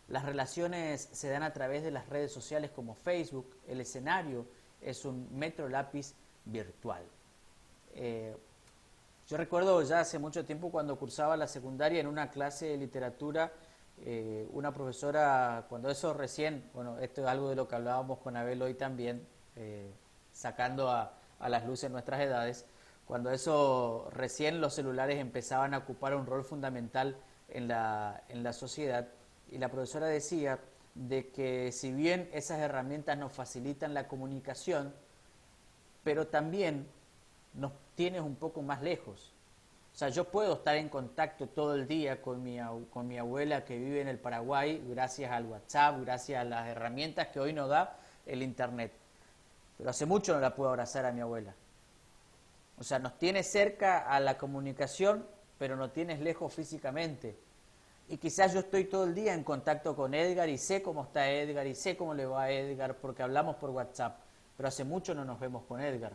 Las relaciones se dan a través de las redes sociales como Facebook. El escenario es un metro lápiz virtual. Yo recuerdo ya hace mucho tiempo, cuando cursaba la secundaria, en una clase de literatura, una profesora, cuando eso recién, bueno, esto es algo de lo que hablábamos con Abel hoy también, sacando a las luces nuestras edades, cuando eso recién los celulares empezaban a ocupar un rol fundamental en la sociedad, y la profesora decía de que si bien esas herramientas nos facilitan la comunicación, pero también nos tienes un poco más lejos. O sea, yo puedo estar en contacto todo el día con mi abuela que vive en el Paraguay, gracias al WhatsApp, gracias a las herramientas que hoy nos da el Internet. Pero hace mucho no la puedo abrazar a mi abuela. O sea, nos tienes cerca a la comunicación, pero nos tienes lejos físicamente. Y quizás yo estoy todo el día en contacto con Edgar y sé cómo está Edgar y sé cómo le va a Edgar porque hablamos por WhatsApp, pero hace mucho no nos vemos con Edgar.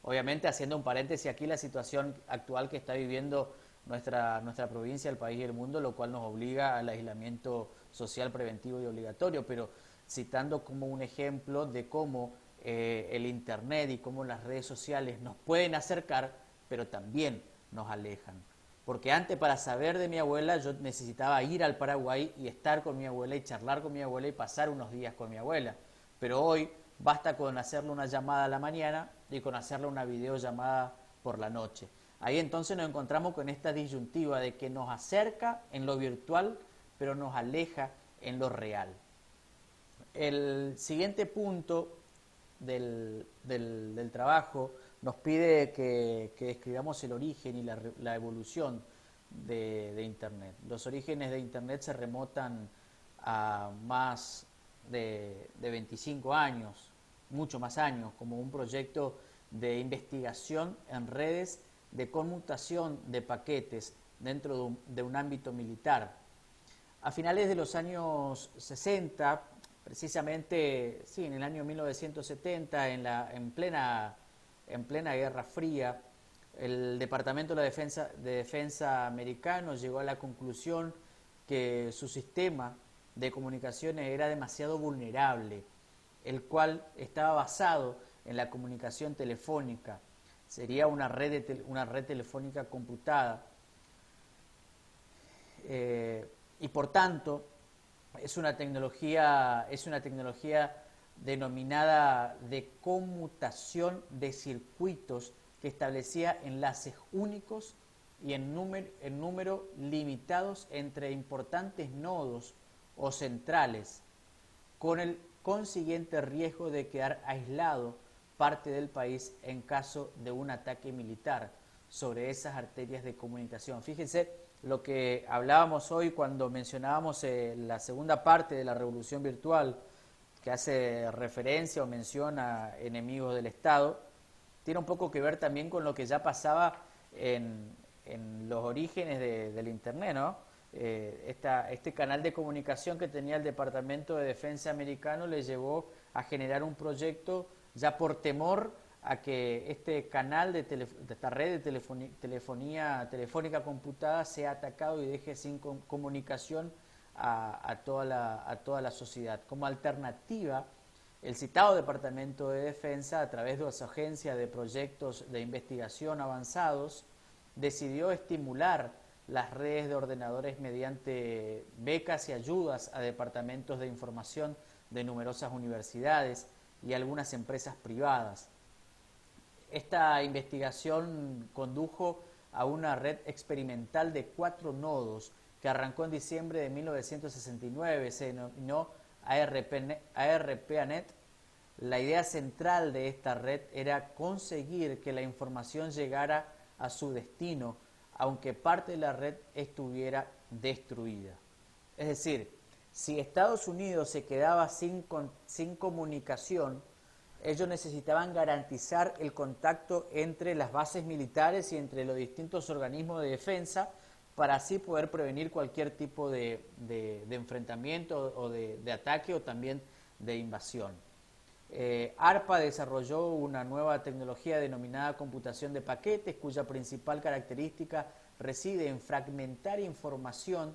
Obviamente, haciendo un paréntesis aquí, la situación actual que está viviendo nuestra provincia, el país y el mundo, lo cual nos obliga al aislamiento social preventivo y obligatorio, pero citando como un ejemplo de cómo el Internet y cómo las redes sociales nos pueden acercar, pero también nos alejan. Porque antes, para saber de mi abuela, yo necesitaba ir al Paraguay y estar con mi abuela y charlar con mi abuela y pasar unos días con mi abuela. Pero hoy basta con hacerle una llamada a la mañana y con hacerle una videollamada por la noche. Ahí entonces nos encontramos con esta disyuntiva de que nos acerca en lo virtual, pero nos aleja en lo real. El siguiente punto del trabajo nos pide que describamos el origen y la evolución de Internet. Los orígenes de Internet se remontan a más de 25 años, mucho más años, como un proyecto de investigación en redes de conmutación de paquetes dentro de un ámbito militar. A finales de los años 60, precisamente, sí, en el año 1970, en plena Guerra Fría, el Departamento de Defensa americano llegó a la conclusión que su sistema de comunicaciones era demasiado vulnerable, el cual estaba basado en la comunicación telefónica. Sería una red telefónica computada. Y por tanto, es una tecnología denominada de conmutación de circuitos que establecía enlaces únicos y en número limitados entre importantes nodos o centrales, con el consiguiente riesgo de quedar aislado parte del país en caso de un ataque militar sobre esas arterias de comunicación. Fíjense lo que hablábamos hoy cuando mencionábamos la segunda parte de la revolución virtual, que hace referencia o mención a enemigos del Estado, tiene un poco que ver también con lo que ya pasaba en los orígenes del Internet, ¿no? Este canal de comunicación que tenía el Departamento de Defensa americano le llevó a generar un proyecto ya por temor a que este canal de esta red de telefonía telefónica computada sea atacado y deje sin comunicación a toda la sociedad. Como alternativa, el citado Departamento de Defensa, a través de su agencia de proyectos de investigación avanzados, decidió estimular las redes de ordenadores mediante becas y ayudas a departamentos de información de numerosas universidades y algunas empresas privadas. Esta investigación condujo a una red experimental de 4 nodos que arrancó en diciembre de 1969, se denominó ARPANET. La idea central de esta red era conseguir que la información llegara a su destino, aunque parte de la red estuviera destruida. Es decir, si Estados Unidos se quedaba sin comunicación, ellos necesitaban garantizar el contacto entre las bases militares y entre los distintos organismos de defensa para así poder prevenir cualquier tipo de enfrentamiento o de ataque o también de invasión. ARPA desarrolló una nueva tecnología denominada computación de paquetes, cuya principal característica reside en fragmentar información,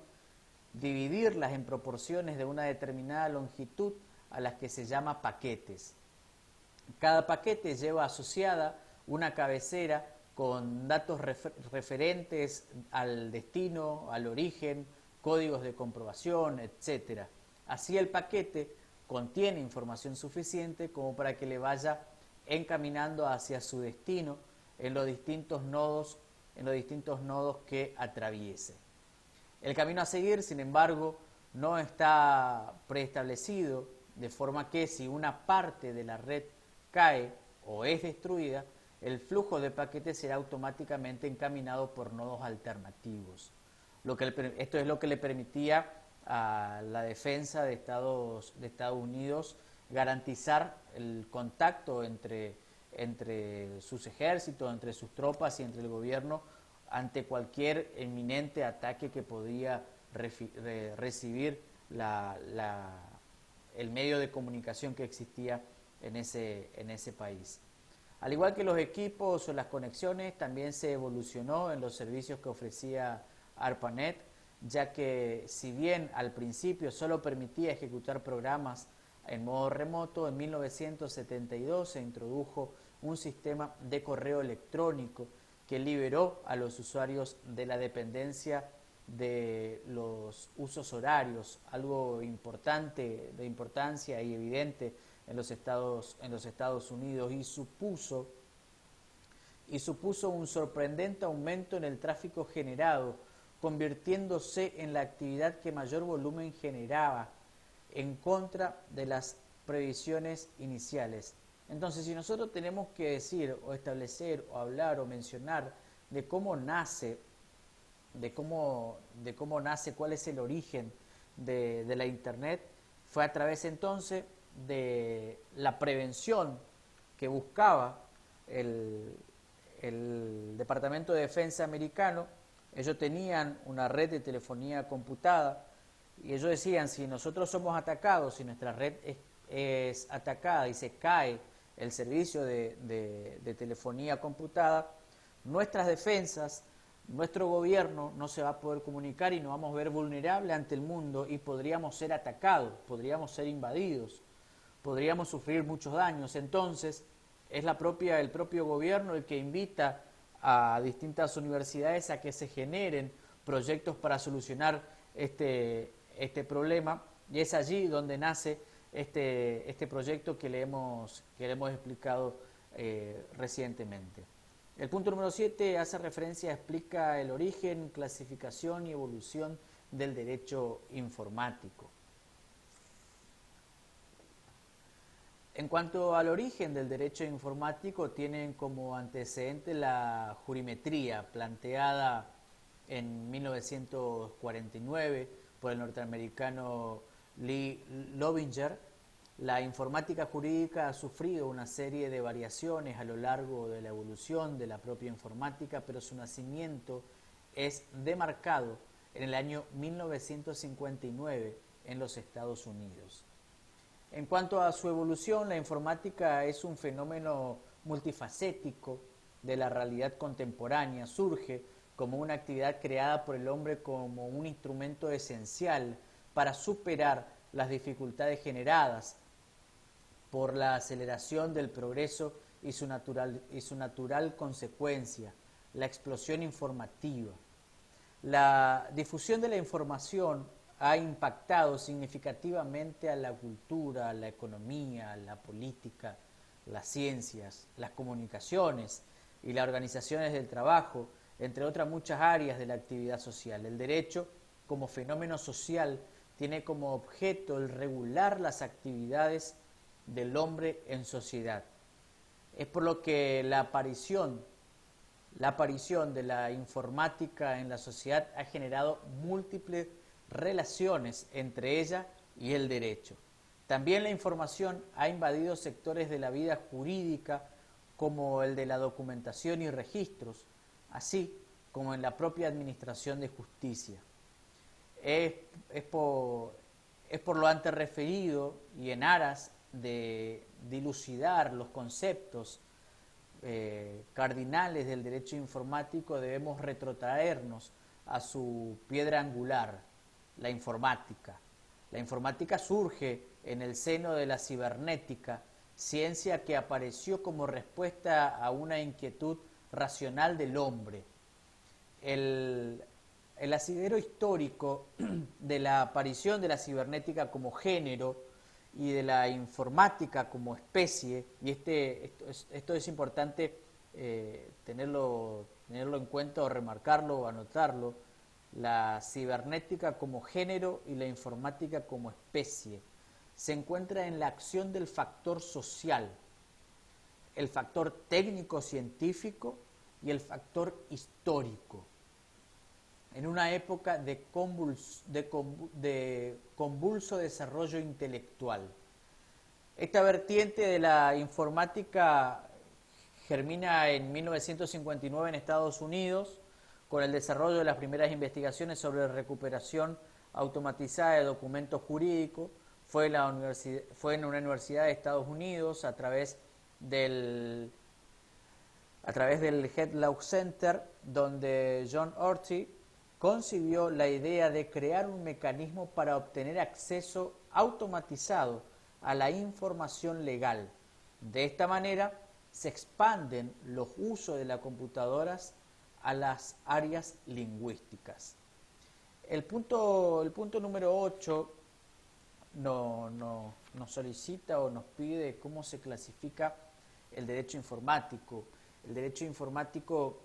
dividirlas en proporciones de una determinada longitud a las que se llama paquetes. Cada paquete lleva asociada una cabecera con datos referentes al destino, al origen, códigos de comprobación, etc. Así el paquete contiene información suficiente como para que le vaya encaminando hacia su destino en los distintos nodos que atraviese. El camino a seguir, sin embargo, no está preestablecido, de forma que si una parte de la red cae o es destruida, el flujo de paquetes será automáticamente encaminado por nodos alternativos. Esto es lo que le permitía a la defensa de Estados Unidos garantizar el contacto entre sus ejércitos, entre sus tropas y entre el gobierno ante cualquier inminente ataque que podía recibir el medio de comunicación que existía en ese país. Al igual que los equipos o las conexiones, también se evolucionó en los servicios que ofrecía ARPANET, ya que si bien al principio solo permitía ejecutar programas en modo remoto, en 1972 se introdujo un sistema de correo electrónico que liberó a los usuarios de la dependencia de los usos horarios, algo de importancia y evidente en los Estados Unidos, y supuso un sorprendente aumento en el tráfico generado, convirtiéndose en la actividad que mayor volumen generaba, en contra de las previsiones iniciales. Entonces, si nosotros tenemos que decir o establecer o hablar o mencionar de cómo nace, cuál es el origen de la Internet, Fue a través entonces de la prevención que buscaba el Departamento de Defensa americano. Ellos tenían una red de telefonía computada y ellos decían, si nosotros somos atacados, si nuestra red es atacada y se cae el servicio de telefonía computada, nuestras defensas, nuestro gobierno no se va a poder comunicar y nos vamos a ver vulnerables ante el mundo y podríamos ser atacados, podríamos ser invadidos, podríamos sufrir muchos daños. Entonces, es el propio gobierno el que invita a distintas universidades a que se generen proyectos para solucionar este problema, y es allí donde nace este proyecto que le hemos explicado recientemente. El punto número 7 hace referencia, explica el origen, clasificación y evolución del derecho informático. En cuanto al origen del derecho informático, tienen como antecedente la jurimetría planteada en 1949 por el norteamericano Lee Loewinger. La informática jurídica ha sufrido una serie de variaciones a lo largo de la evolución de la propia informática, pero su nacimiento es demarcado en el año 1959 en los Estados Unidos. En cuanto a su evolución, la informática es un fenómeno multifacético de la realidad contemporánea. Surge como una actividad creada por el hombre como un instrumento esencial para superar las dificultades generadas por la aceleración del progreso y su natural consecuencia, la explosión informativa. La difusión de la información ha impactado significativamente a la cultura, a la economía, a la política, las ciencias, las comunicaciones y las organizaciones del trabajo, entre otras muchas áreas de la actividad social. El derecho, como fenómeno social, tiene como objeto el regular las actividades del hombre en sociedad. Es por lo que la aparición de la informática en la sociedad ha generado múltiples relaciones entre ella y el derecho. También la información ha invadido sectores de la vida jurídica como el de la documentación y registros, así como en la propia administración de justicia. Es por lo antes referido y en aras de dilucidar los conceptos cardinales del derecho informático, debemos retrotraernos a su piedra angular, la informática. La informática surge en el seno de la cibernética, ciencia que apareció como respuesta a una inquietud racional del hombre. El asidero histórico de la aparición de la cibernética como género y de la informática como especie, y esto es importante tenerlo en cuenta o remarcarlo o anotarlo, la cibernética como género y la informática como especie, se encuentra en la acción del factor social, el factor técnico-científico y el factor histórico, en una época de convulso desarrollo intelectual. Esta vertiente de la informática germina en 1959 en Estados Unidos, con el desarrollo de las primeras investigaciones sobre recuperación automatizada de documentos jurídicos. Fue en una universidad de Estados Unidos a través del Head Law Center, donde John Orty concibió la idea de crear un mecanismo para obtener acceso automatizado a la información legal. De esta manera se expanden los usos de las computadoras a las áreas lingüísticas. El punto número 8 nos solicita o nos pide cómo se clasifica el derecho informático. El derecho informático,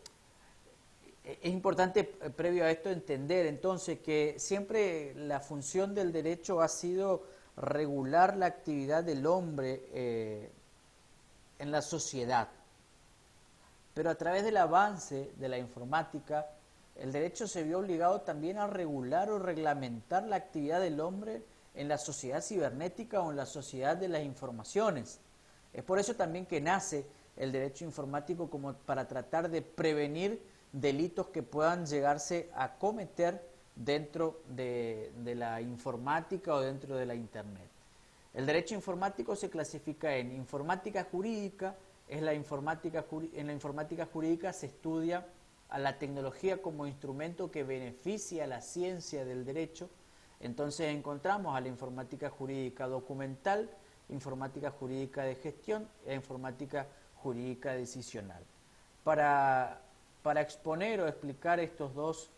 es importante previo a esto entender entonces que siempre la función del derecho ha sido regular la actividad del hombre en la sociedad. Pero a través del avance de la informática, el derecho se vio obligado también a regular o reglamentar la actividad del hombre en la sociedad cibernética o en la sociedad de las informaciones. Es por eso también que nace el derecho informático, como para tratar de prevenir delitos que puedan llegarse a cometer dentro de la informática o dentro de la Internet. El derecho informático se clasifica en informática jurídica. En la informática jurídica se estudia a la tecnología como instrumento que beneficia a la ciencia del derecho. Entonces encontramos a la informática jurídica documental, informática jurídica de gestión e informática jurídica decisional. Para exponer o explicar estos dos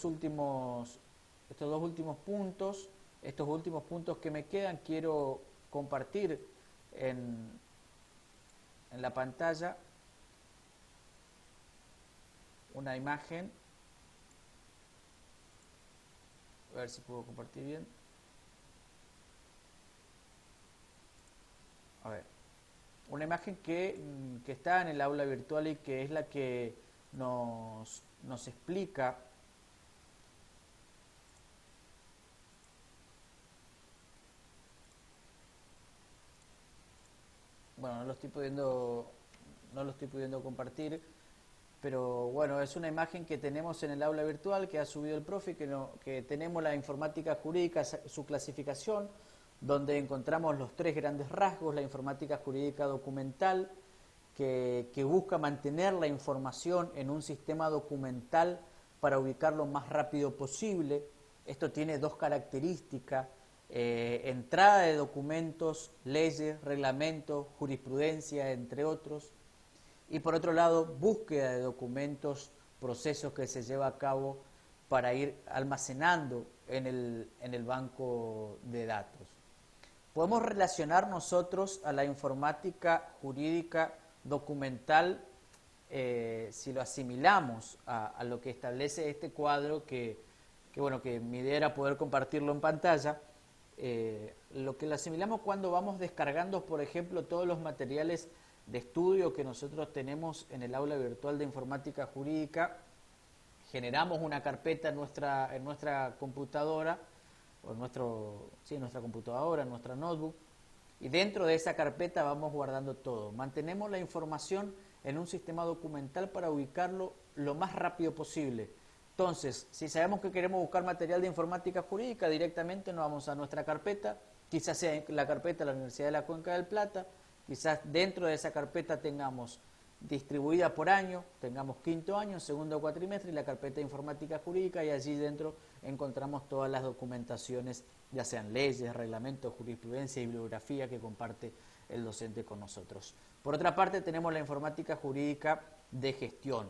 últimos puntos que me quedan, quiero compartir en la pantalla una imagen. A ver si puedo compartir bien. A ver, una imagen que está en el aula virtual y que es la que nos explica bueno, no lo estoy pudiendo compartir, pero bueno, es una imagen que tenemos en el aula virtual que ha subido el profe, que tenemos la informática jurídica, su clasificación, donde encontramos los tres grandes rasgos: la informática jurídica documental, que busca mantener la información en un sistema documental para ubicarlo más rápido posible. Esto tiene dos características: entrada de documentos, leyes, reglamentos, jurisprudencia, entre otros. Y por otro lado, búsqueda de documentos, procesos que se lleva a cabo para ir almacenando en el banco de datos. Podemos relacionar nosotros a la informática jurídica documental, si lo asimilamos a lo que establece este cuadro, que mi idea era poder compartirlo en pantalla. Lo que lo asimilamos cuando vamos descargando, por ejemplo, todos los materiales de estudio que nosotros tenemos en el aula virtual de informática jurídica. Generamos una carpeta en nuestra computadora, o en nuestra computadora, en nuestra notebook, y dentro de esa carpeta vamos guardando todo. Mantenemos la información en un sistema documental para ubicarlo lo más rápido posible. Entonces, si sabemos que queremos buscar material de informática jurídica, directamente nos vamos a nuestra carpeta, quizás sea la carpeta de la Universidad de la Cuenca del Plata, quizás dentro de esa carpeta tengamos distribuida por año, tengamos quinto año, segundo cuatrimestre y la carpeta de informática jurídica, y allí dentro encontramos todas las documentaciones, ya sean leyes, reglamentos, jurisprudencia y bibliografía que comparte el docente con nosotros. Por otra parte, tenemos la informática jurídica de gestión,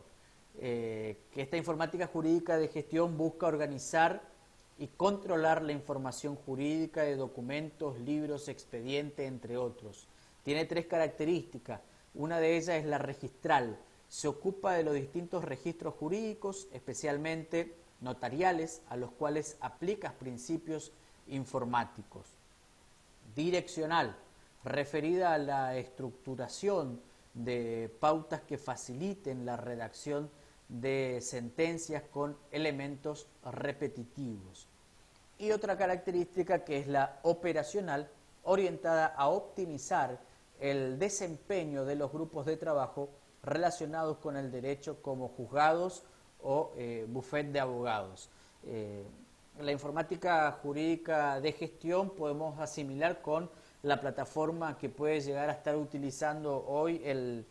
que esta informática jurídica de gestión busca organizar y controlar la información jurídica de documentos, libros, expedientes, entre otros. Tiene tres características. Una de ellas es la registral. Se ocupa de los distintos registros jurídicos, especialmente notariales, a los cuales aplica principios informáticos. Direccional, referida a la estructuración de pautas que faciliten la redacción de sentencias con elementos repetitivos. Y otra característica, que es la operacional, orientada a optimizar el desempeño de los grupos de trabajo relacionados con el derecho, como juzgados o bufet de abogados. La informática jurídica de gestión podemos asimilar con la plataforma que puede llegar a estar utilizando hoy el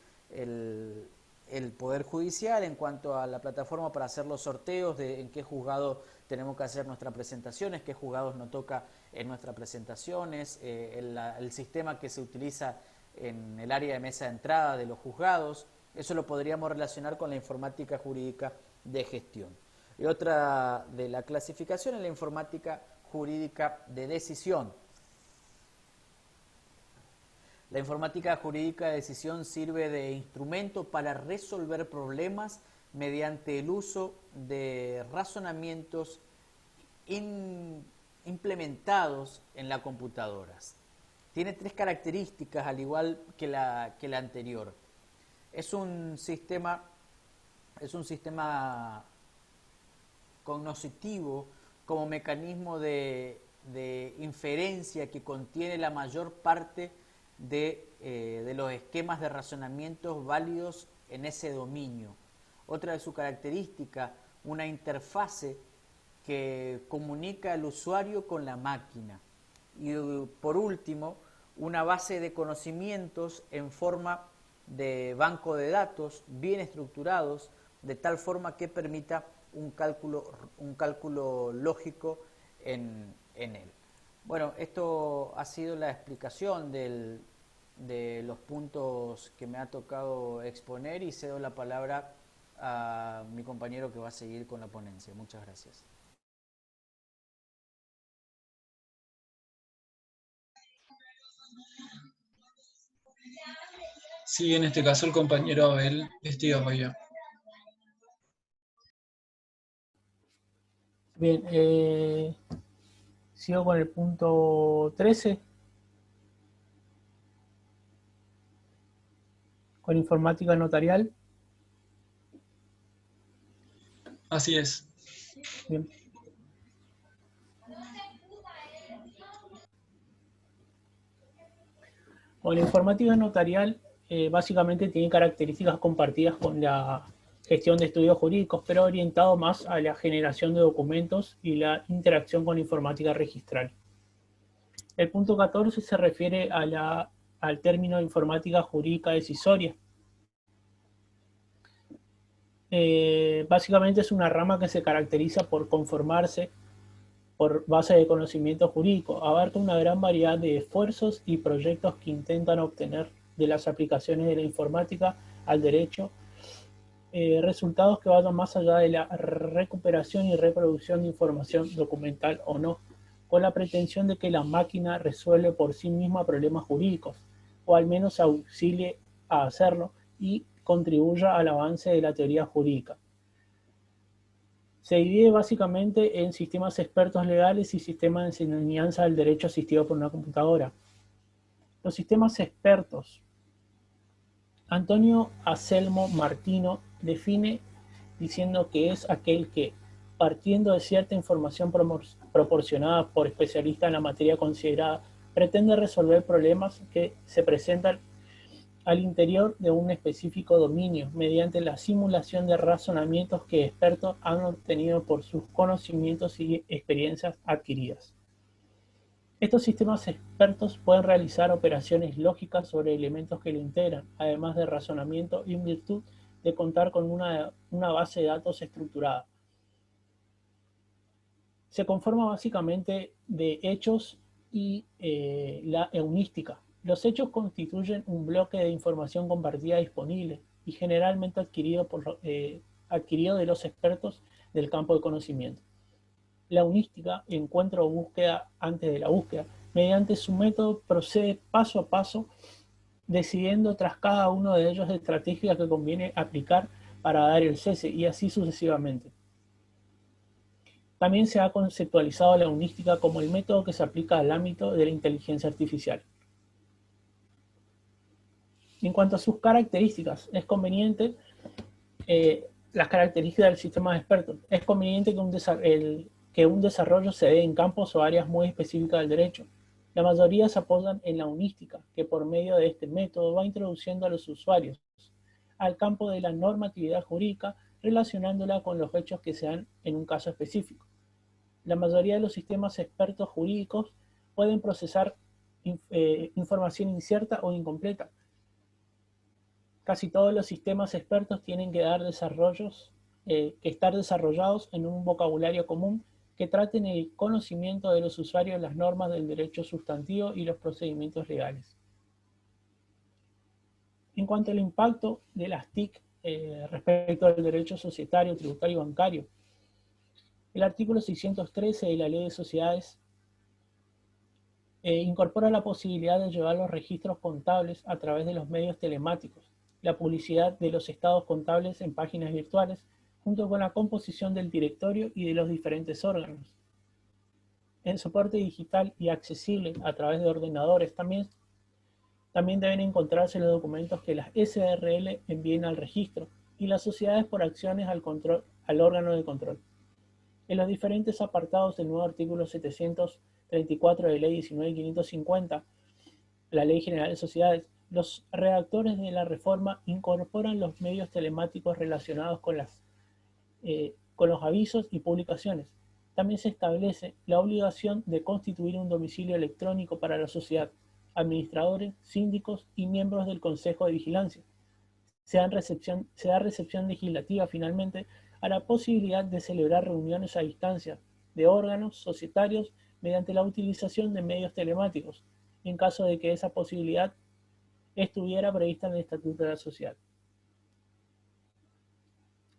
Poder Judicial en cuanto a la plataforma para hacer los sorteos de en qué juzgado tenemos que hacer nuestras presentaciones, qué juzgados nos toca en nuestras presentaciones, el sistema que se utiliza en el área de mesa de entrada de los juzgados. Eso lo podríamos relacionar con la informática jurídica de gestión. Y otra de la clasificación es la informática jurídica de decisión. La informática jurídica de decisión sirve de instrumento para resolver problemas mediante el uso de razonamientos implementados en las computadoras. Tiene tres características, al igual que la anterior. Es un sistema cognoscitivo como mecanismo de inferencia que contiene la mayor parte de los esquemas de razonamientos válidos en ese dominio. Otra de sus características, una interfase que comunica al usuario con la máquina. Y por último, una base de conocimientos en forma de banco de datos bien estructurados, de tal forma que permita un cálculo lógico en él. Bueno, esto ha sido la explicación de los puntos que me ha tocado exponer, y cedo la palabra a mi compañero que va a seguir con la ponencia. Muchas gracias. Sí, en este caso el compañero Abel Estigarribia. Bien, sigo con el punto 13, con informática notarial. Así es. Bien. Bueno, la informática notarial básicamente tiene características compartidas con la gestión de estudios jurídicos, pero orientado más a la generación de documentos y la interacción con la informática registral. El punto 14 se refiere al término informática jurídica decisoria. Básicamente es una rama que se caracteriza por conformarse por base de conocimiento jurídico. Abarca una gran variedad de esfuerzos y proyectos que intentan obtener de las aplicaciones de la informática al derecho resultados que vayan más allá de la recuperación y reproducción de información documental o no, con la pretensión de que la máquina resuelve por sí misma problemas jurídicos, o al menos auxilie a hacerlo y contribuya al avance de la teoría jurídica. Se divide básicamente en sistemas expertos legales y sistemas de enseñanza del derecho asistido por una computadora. Los sistemas expertos. Antonio Anselmo Martino define diciendo que es aquel que, partiendo de cierta información proporcionada por especialistas en la materia considerada, pretende resolver problemas que se presentan al interior de un específico dominio mediante la simulación de razonamientos que expertos han obtenido por sus conocimientos y experiencias adquiridas. Estos sistemas expertos pueden realizar operaciones lógicas sobre elementos que lo integran, además de razonamiento en virtud de contar con una base de datos estructurada. Se conforma básicamente de hechos y la heurística. Los hechos constituyen un bloque de información compartida disponible y generalmente adquirido de los expertos del campo de conocimiento. La heurística, encuentro o búsqueda antes de la búsqueda, mediante su método procede paso a paso, decidiendo tras cada uno de ellos estrategias que conviene aplicar para dar el cese, y así sucesivamente. También se ha conceptualizado la heurística como el método que se aplica al ámbito de la inteligencia artificial. En cuanto a sus características, es conveniente, las características del sistema de expertos, es conveniente que un desarrollo se dé en campos o áreas muy específicas del derecho. La mayoría se apoyan en la heurística, que por medio de este método va introduciendo a los usuarios al campo de la normatividad jurídica, relacionándola con los hechos que se dan en un caso específico. La mayoría de los sistemas expertos jurídicos pueden procesar información incierta o incompleta. Casi todos los sistemas expertos tienen que estar desarrollados en un vocabulario común que traten el conocimiento de los usuarios de las normas del derecho sustantivo y los procedimientos legales. En cuanto al impacto de las TIC respecto al derecho societario, tributario y bancario, el artículo 613 de la Ley de Sociedades incorpora la posibilidad de llevar los registros contables a través de los medios telemáticos, la publicidad de los estados contables en páginas virtuales, junto con la composición del directorio y de los diferentes órganos. En soporte digital y accesible a través de ordenadores también deben encontrarse los documentos que las SRL envíen al registro y las sociedades por acciones al órgano de control. En los diferentes apartados del nuevo artículo 700 34 de Ley 19.550, la Ley General de Sociedades, los redactores de la reforma incorporan los medios telemáticos relacionados con los avisos y publicaciones. También se establece la obligación de constituir un domicilio electrónico para la sociedad, administradores, síndicos y miembros del Consejo de Vigilancia. Se da recepción legislativa, finalmente, a la posibilidad de celebrar reuniones a distancia de órganos societarios mediante la utilización de medios telemáticos, en caso de que esa posibilidad estuviera prevista en el Estatuto de la Sociedad.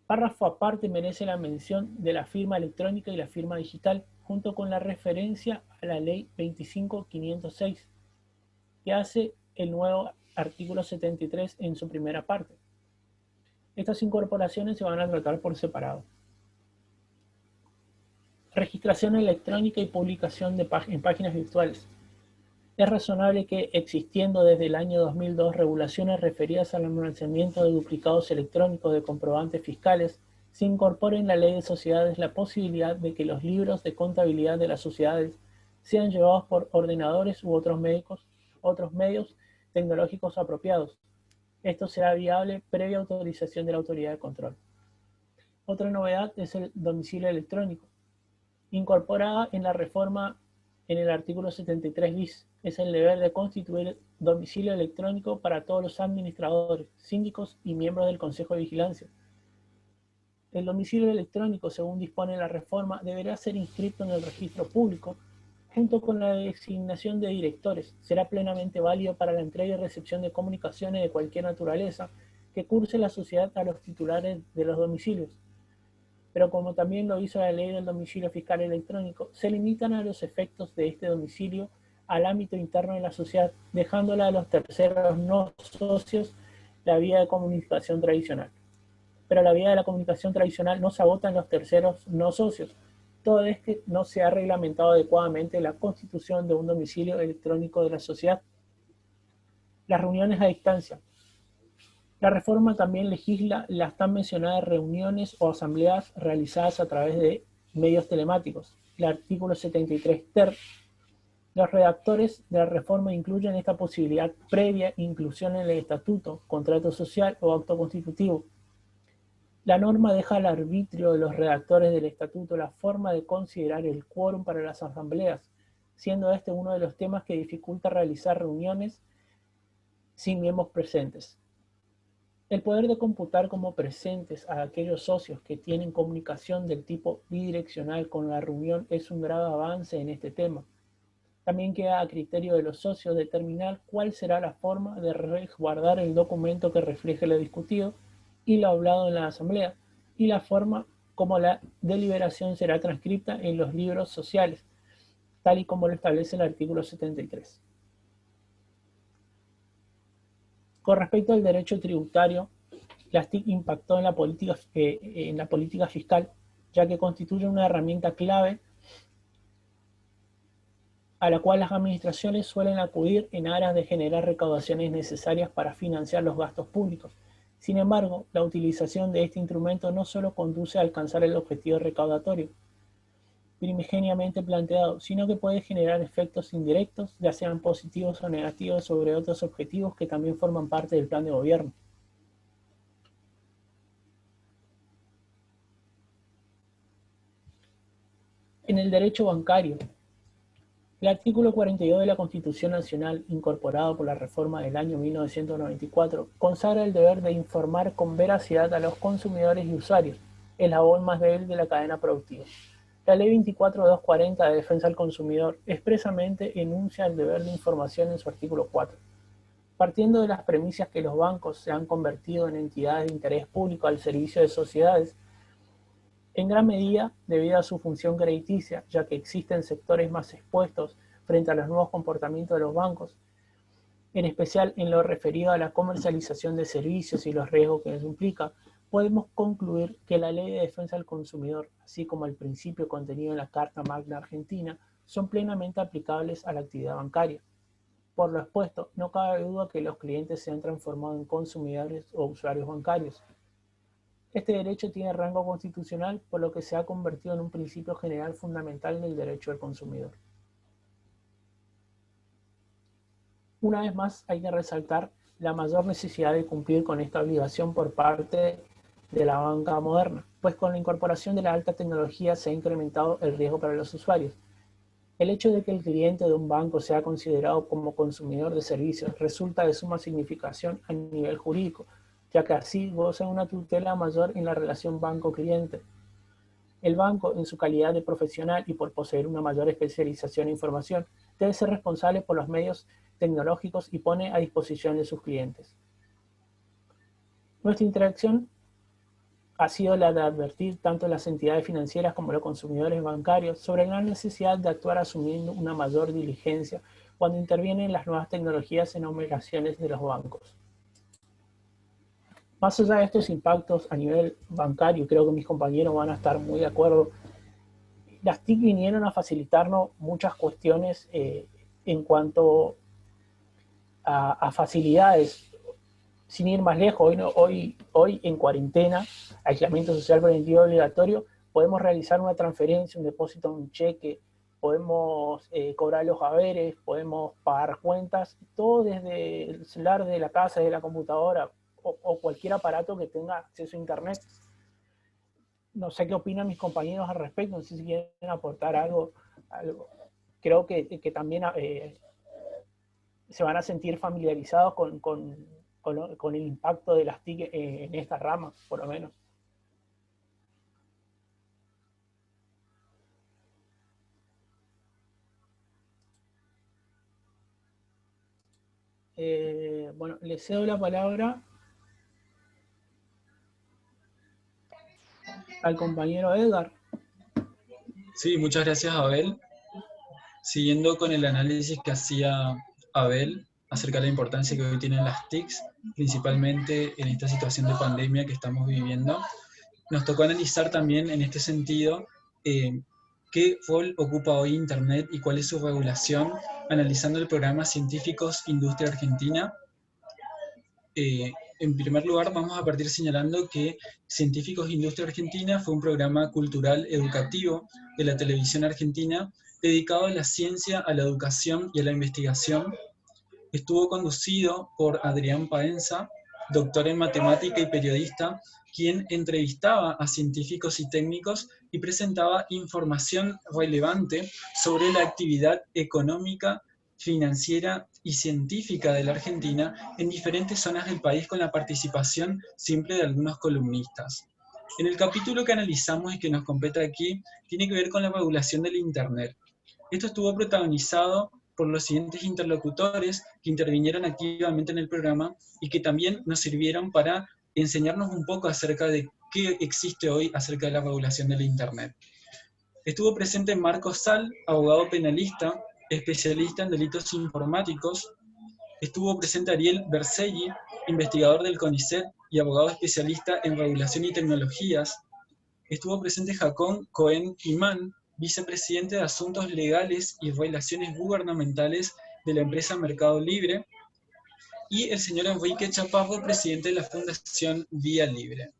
Párrafo aparte merece la mención de la firma electrónica y la firma digital, junto con la referencia a la Ley 25.506, que hace el nuevo artículo 73 en su primera parte. Estas incorporaciones se van a tratar por separado. Registración electrónica y publicación en páginas virtuales. Es razonable que, existiendo desde el año 2002 regulaciones referidas al almacenamiento de duplicados electrónicos de comprobantes fiscales, se incorpore en la Ley de Sociedades la posibilidad de que los libros de contabilidad de las sociedades sean llevados por ordenadores u otros medios tecnológicos apropiados. Esto será viable previa autorización de la autoridad de control. Otra novedad es el domicilio electrónico, incorporada en la reforma en el artículo 73 bis. Es el deber de constituir domicilio electrónico para todos los administradores, síndicos y miembros del Consejo de Vigilancia. El domicilio electrónico, según dispone la reforma, deberá ser inscrito en el registro público junto con la designación de directores. Será plenamente válido para la entrega y recepción de comunicaciones de cualquier naturaleza que curse la sociedad a los titulares de los domicilios. Pero como también lo hizo la Ley del Domicilio Fiscal Electrónico, se limitan a los efectos de este domicilio al ámbito interno de la sociedad, dejándola a los terceros no socios la vía de comunicación tradicional. Pero la vía de la comunicación tradicional no se agota en los terceros no socios, todo es que no se ha reglamentado adecuadamente la constitución de un domicilio electrónico de la sociedad. Las reuniones a distancia. La reforma también legisla las tan mencionadas reuniones o asambleas realizadas a través de medios telemáticos. El artículo 73 ter. Los redactores de la reforma incluyen esta posibilidad previa inclusión en el estatuto, contrato social o acto constitutivo. La norma deja al arbitrio de los redactores del estatuto la forma de considerar el quórum para las asambleas, siendo este uno de los temas que dificulta realizar reuniones sin miembros presentes. El poder de computar como presentes a aquellos socios que tienen comunicación del tipo bidireccional con la reunión es un grave avance en este tema. También queda a criterio de los socios determinar cuál será la forma de resguardar el documento que refleje lo discutido y lo hablado en la asamblea, y la forma como la deliberación será transcrita en los libros sociales, tal y como lo establece el artículo 73. Con respecto al derecho tributario, la TIC impactó en la política fiscal, ya que constituye una herramienta clave a la cual las administraciones suelen acudir en aras de generar recaudaciones necesarias para financiar los gastos públicos. Sin embargo, la utilización de este instrumento no solo conduce a alcanzar el objetivo recaudatorio primigeniamente planteado, sino que puede generar efectos indirectos, ya sean positivos o negativos, sobre otros objetivos que también forman parte del plan de gobierno. En el derecho bancario, el artículo 42 de la Constitución Nacional, incorporado por la reforma del año 1994, consagra el deber de informar con veracidad a los consumidores y usuarios, el eslabón más débil de la cadena productiva. La Ley 24.240 de Defensa del Consumidor expresamente enuncia el deber de información en su artículo 4. Partiendo de las premisas que los bancos se han convertido en entidades de interés público al servicio de sociedades, en gran medida debido a su función crediticia, ya que existen sectores más expuestos frente a los nuevos comportamientos de los bancos, en especial en lo referido a la comercialización de servicios y los riesgos que eso implica, podemos concluir que la Ley de Defensa del Consumidor, así como el principio contenido en la Carta Magna Argentina, son plenamente aplicables a la actividad bancaria. Por lo expuesto, no cabe duda que los clientes se han transformado en consumidores o usuarios bancarios. Este derecho tiene rango constitucional, por lo que se ha convertido en un principio general fundamental del derecho del consumidor. una vez más hay que resaltar la mayor necesidad de cumplir con esta obligación por parte de la banca moderna, pues con la incorporación de la alta tecnología se ha incrementado el riesgo para los usuarios. El hecho de que el cliente de un banco sea considerado como consumidor de servicios resulta de suma significación a nivel jurídico, ya que así goza de una tutela mayor en la relación banco-cliente. El banco, en su calidad de profesional y por poseer una mayor especialización en información, debe ser responsable por los medios tecnológicos y pone a disposición de sus clientes. Nuestra interacción ha sido la de advertir tanto a las entidades financieras como a los consumidores bancarios sobre la necesidad de actuar asumiendo una mayor diligencia cuando intervienen las nuevas tecnologías en operaciones de los bancos. Más allá de estos impactos a nivel bancario, creo que mis compañeros van a estar muy de acuerdo, las TIC vinieron a facilitarnos muchas cuestiones en cuanto a facilidades. Sin ir más lejos, hoy en cuarentena, aislamiento social preventivo obligatorio, podemos realizar una transferencia, un depósito, un cheque, podemos cobrar los haberes, podemos pagar cuentas, todo desde el celular, de la casa, de la computadora, o cualquier aparato que tenga acceso a internet. No sé qué opinan mis compañeros al respecto, no sé si quieren aportar algo. Creo que también se van a sentir familiarizados con el impacto de las TIC en esta rama, por lo menos. Bueno, le cedo la palabra al compañero Edgar. Sí, muchas gracias, Abel. Siguiendo con el análisis que hacía Abel acerca de la importancia que hoy tienen las TICs, principalmente en esta situación de pandemia que estamos viviendo, nos tocó analizar también en este sentido qué rol ocupa hoy Internet y cuál es su regulación, analizando el programa Científicos Industria Argentina. En primer lugar, vamos a partir señalando que Científicos Industria Argentina fue un programa cultural educativo de la televisión argentina dedicado a la ciencia, a la educación y a la investigación. Estuvo conducido por Adrián Paenza, doctor en matemática y periodista, quien entrevistaba a científicos y técnicos y presentaba información relevante sobre la actividad económica, financiera y científica de la Argentina en diferentes zonas del país con la participación siempre de algunos columnistas. En el capítulo que analizamos y que nos compete aquí, tiene que ver con la regulación del Internet. Esto estuvo protagonizado por los siguientes interlocutores que intervinieron activamente en el programa y que también nos sirvieron para enseñarnos un poco acerca de qué existe hoy acerca de la regulación del Internet. Estuvo presente Marcos Sal, abogado penalista, especialista en delitos informáticos. Estuvo presente Ariel Berselli, investigador del CONICET y abogado especialista en regulación y tecnologías. Estuvo presente Jacón Cohen Imán, vicepresidente de Asuntos Legales y Relaciones Gubernamentales de la empresa Mercado Libre, y el señor Enrique Chaparro, presidente de la Fundación Vía Libre.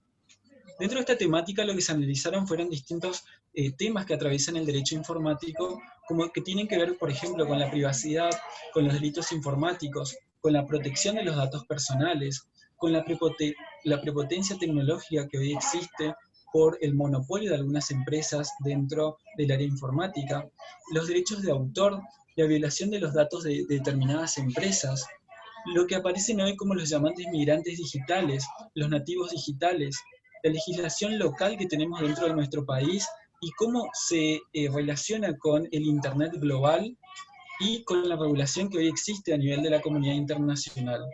Dentro de esta temática lo que se analizaron fueron distintos temas que atraviesan el derecho informático, como que tienen que ver, por ejemplo, con la privacidad, con los delitos informáticos, con la protección de los datos personales, con la prepotencia tecnológica que hoy existe por el monopolio de algunas empresas dentro del área informática, los derechos de autor, la violación de los datos de determinadas empresas, lo que aparecen hoy como los llamantes migrantes digitales, los nativos digitales, la legislación local que tenemos dentro de nuestro país y cómo se relaciona con el Internet global y con la regulación que hoy existe a nivel de la comunidad internacional.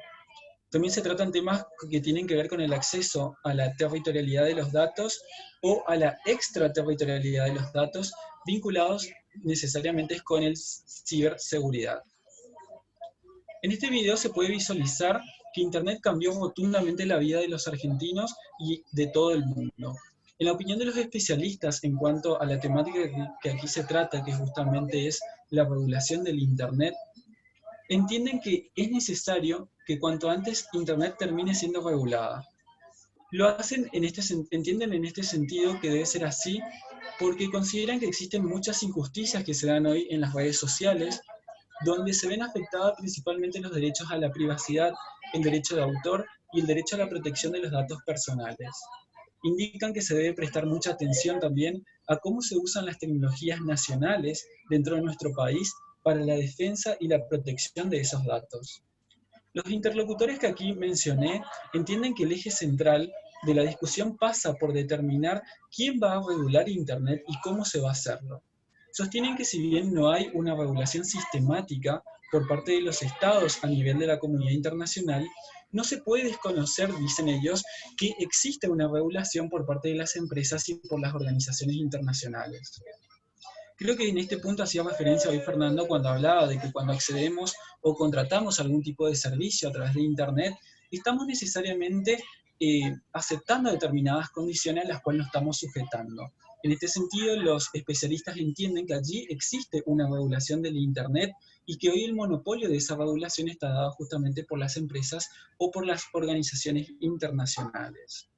También se tratan temas que tienen que ver con el acceso a la territorialidad de los datos o a la extraterritorialidad de los datos vinculados necesariamente con el ciberseguridad. En este video se puede visualizar que Internet cambió rotundamente la vida de los argentinos y de todo el mundo. En la opinión de los especialistas en cuanto a la temática que aquí se trata, que justamente es la regulación del Internet, entienden que es necesario que cuanto antes Internet termine siendo regulada. Lo hacen entienden en este sentido que debe ser así porque consideran que existen muchas injusticias que se dan hoy en las redes sociales, donde se ven afectados principalmente los derechos a la privacidad, el derecho de autor y el derecho a la protección de los datos personales. Indican que se debe prestar mucha atención también a cómo se usan las tecnologías nacionales dentro de nuestro país para la defensa y la protección de esos datos. Los interlocutores que aquí mencioné entienden que el eje central de la discusión pasa por determinar quién va a regular Internet y cómo se va a hacerlo. Sostienen que si bien no hay una regulación sistemática por parte de los estados a nivel de la comunidad internacional, no se puede desconocer, dicen ellos, que existe una regulación por parte de las empresas y por las organizaciones internacionales. Creo que en este punto hacía referencia hoy Fernando cuando hablaba de que cuando accedemos o contratamos algún tipo de servicio a través de Internet, estamos necesariamente aceptando determinadas condiciones a las cuales nos estamos sujetando. En este sentido, los especialistas entienden que allí existe una regulación del Internet y que hoy el monopolio de esa regulación está dado justamente por las empresas o por las organizaciones internacionales.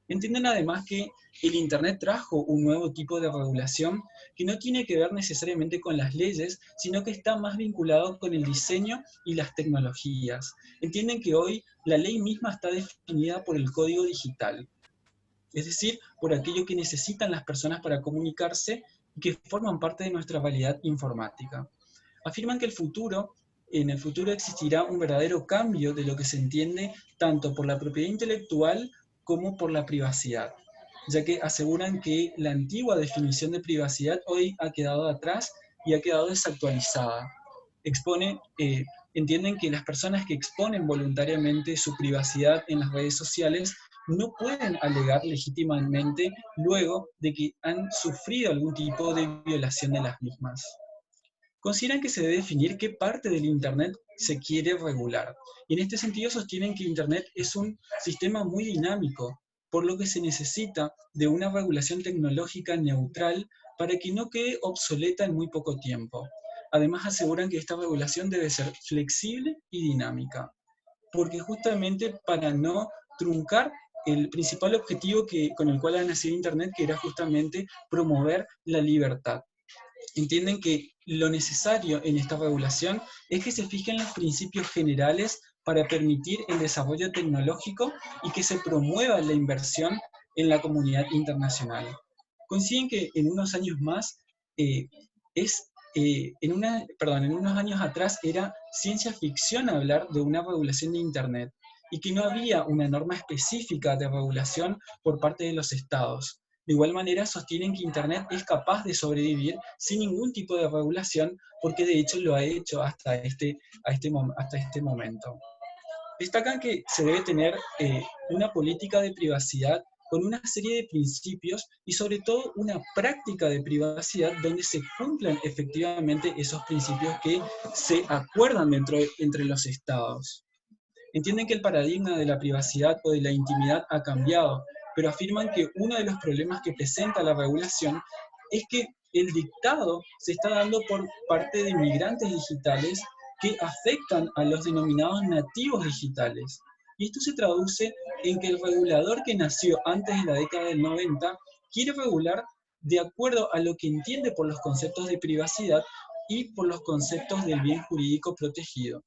Entienden además que el Internet trajo un nuevo tipo de regulación que no tiene que ver necesariamente con las leyes, sino que está más vinculado con el diseño y las tecnologías. Entienden que hoy la ley misma está definida por el código digital, es decir, por aquello que necesitan las personas para comunicarse y que forman parte de nuestra realidad informática. Afirman que en el futuro existirá un verdadero cambio de lo que se entiende tanto por la propiedad intelectual como por la privacidad, ya que aseguran que la antigua definición de privacidad hoy ha quedado atrás y ha quedado desactualizada. Entienden que las personas que exponen voluntariamente su privacidad en las redes sociales no pueden alegar legítimamente luego de que han sufrido algún tipo de violación de las mismas. Consideran que se debe definir qué parte del Internet se quiere regular. Y en este sentido sostienen que Internet es un sistema muy dinámico, por lo que se necesita de una regulación tecnológica neutral para que no quede obsoleta en muy poco tiempo. Además aseguran que esta regulación debe ser flexible y dinámica, porque justamente para no truncar el principal objetivo con el cual ha nacido Internet, que era justamente promover la libertad. Entienden que lo necesario en esta regulación es que se fijen los principios generales para permitir el desarrollo tecnológico y que se promueva la inversión en la comunidad internacional. Coinciden que en unos años más, en unos años atrás era ciencia ficción hablar de una regulación de Internet y que no había una norma específica de regulación por parte de los estados. De igual manera, sostienen que Internet es capaz de sobrevivir sin ningún tipo de regulación, porque de hecho lo ha hecho hasta este momento. Destacan que se debe tener una política de privacidad con una serie de principios y sobre todo una práctica de privacidad donde se cumplan efectivamente esos principios que se acuerdan entre los estados. Entienden que el paradigma de la privacidad o de la intimidad ha cambiado, pero afirman que uno de los problemas que presenta la regulación es que el dictado se está dando por parte de migrantes digitales que afectan a los denominados nativos digitales. Y esto se traduce en que el regulador que nació antes de la década del 90 quiere regular de acuerdo a lo que entiende por los conceptos de privacidad y por los conceptos del bien jurídico protegido.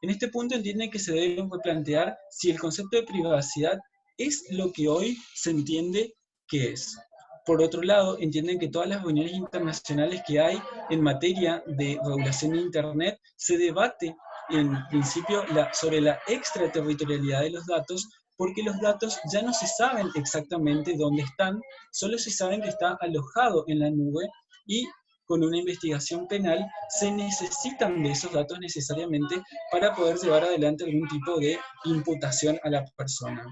En este punto entienden que se debe replantear si el concepto de privacidad es lo que hoy se entiende que es. Por otro lado, entienden que todas las reuniones internacionales que hay en materia de regulación de Internet se debate en principio sobre la extraterritorialidad de los datos, porque los datos ya no se saben exactamente dónde están, solo se saben que está alojado en la nube y con una investigación penal se necesitan de esos datos necesariamente para poder llevar adelante algún tipo de imputación a la persona.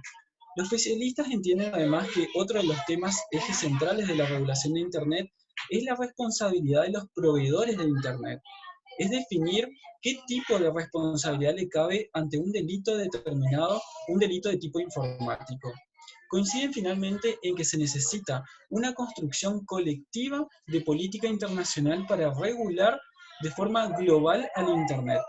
Los especialistas entienden además que otro de los temas ejes centrales de la regulación de Internet es la responsabilidad de los proveedores de Internet. Es definir qué tipo de responsabilidad le cabe ante un delito determinado, un delito de tipo informático. Coinciden finalmente en que se necesita una construcción colectiva de política internacional para regular de forma global al Internet.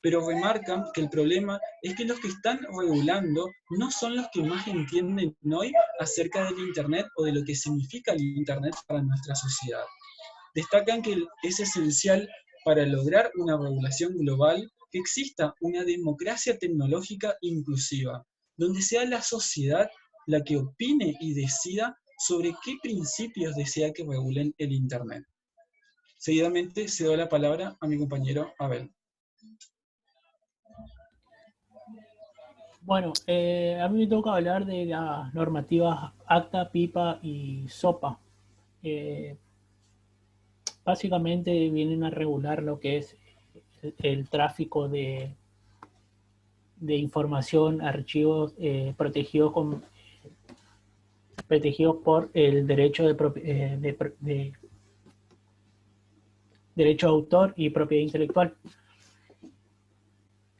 Pero remarcan que el problema es que los que están regulando no son los que más entienden hoy acerca del Internet o de lo que significa el Internet para nuestra sociedad. Destacan que es esencial para lograr una regulación global que exista una democracia tecnológica inclusiva, donde sea la sociedad la que opine y decida sobre qué principios desea que regulen el Internet. Seguidamente cedo la palabra a mi compañero Abel. Bueno, a mí me toca hablar de las normativas ACTA, PIPA y SOPA. Básicamente vienen a regular lo que es el tráfico de información, archivos protegidos por el derecho de derecho de autor y propiedad intelectual.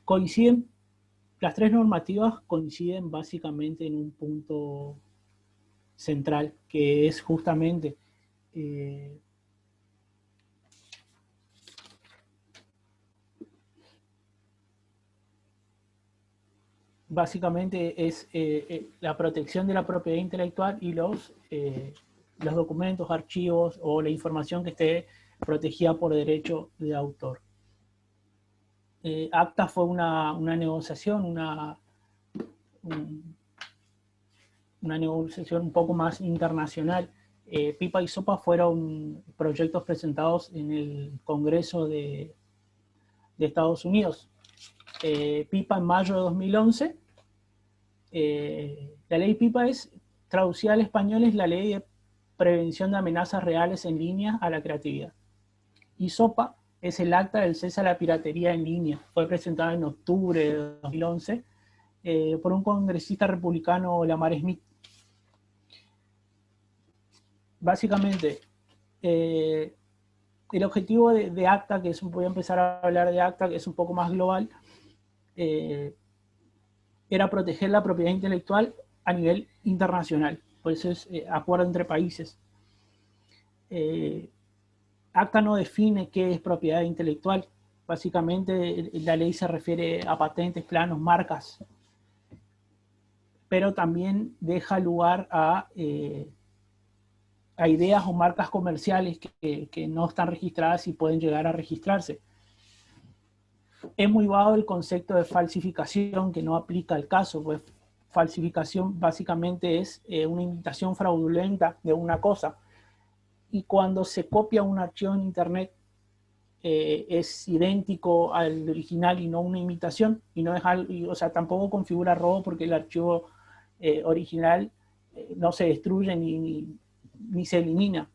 Coinciden, las tres normativas coinciden básicamente en un punto central, que es justamente básicamente es la protección de la propiedad intelectual y los documentos, archivos o la información que esté protegida por derecho de autor. ACTA fue una negociación, una negociación un poco más internacional. PIPA y SOPA fueron proyectos presentados en el Congreso de Estados Unidos. PIPA en mayo de 2011. La ley PIPA es, traducida al español, es la Ley de Prevención de Amenazas Reales en Línea a la Creatividad. Y SOPA es el Acta del Cese a la Piratería en Línea. Fue presentada en octubre de 2011 por un congresista republicano, Lamar Smith. Básicamente, el objetivo de ACTA, voy a empezar a hablar de ACTA, que es un poco más global, era proteger la propiedad intelectual a nivel internacional. Por eso es acuerdo entre países. ACTA no define qué es propiedad intelectual. Básicamente la ley se refiere a patentes, planos, marcas, pero también deja lugar a ideas o marcas comerciales que no están registradas y pueden llegar a registrarse. Es muy vago el concepto de falsificación, que no aplica al caso, pues falsificación básicamente es una imitación fraudulenta de una cosa. Y cuando se copia un archivo en internet es idéntico al original y no una imitación, y no es algo, o sea, tampoco configura robo porque el archivo original no se destruye ni se elimina.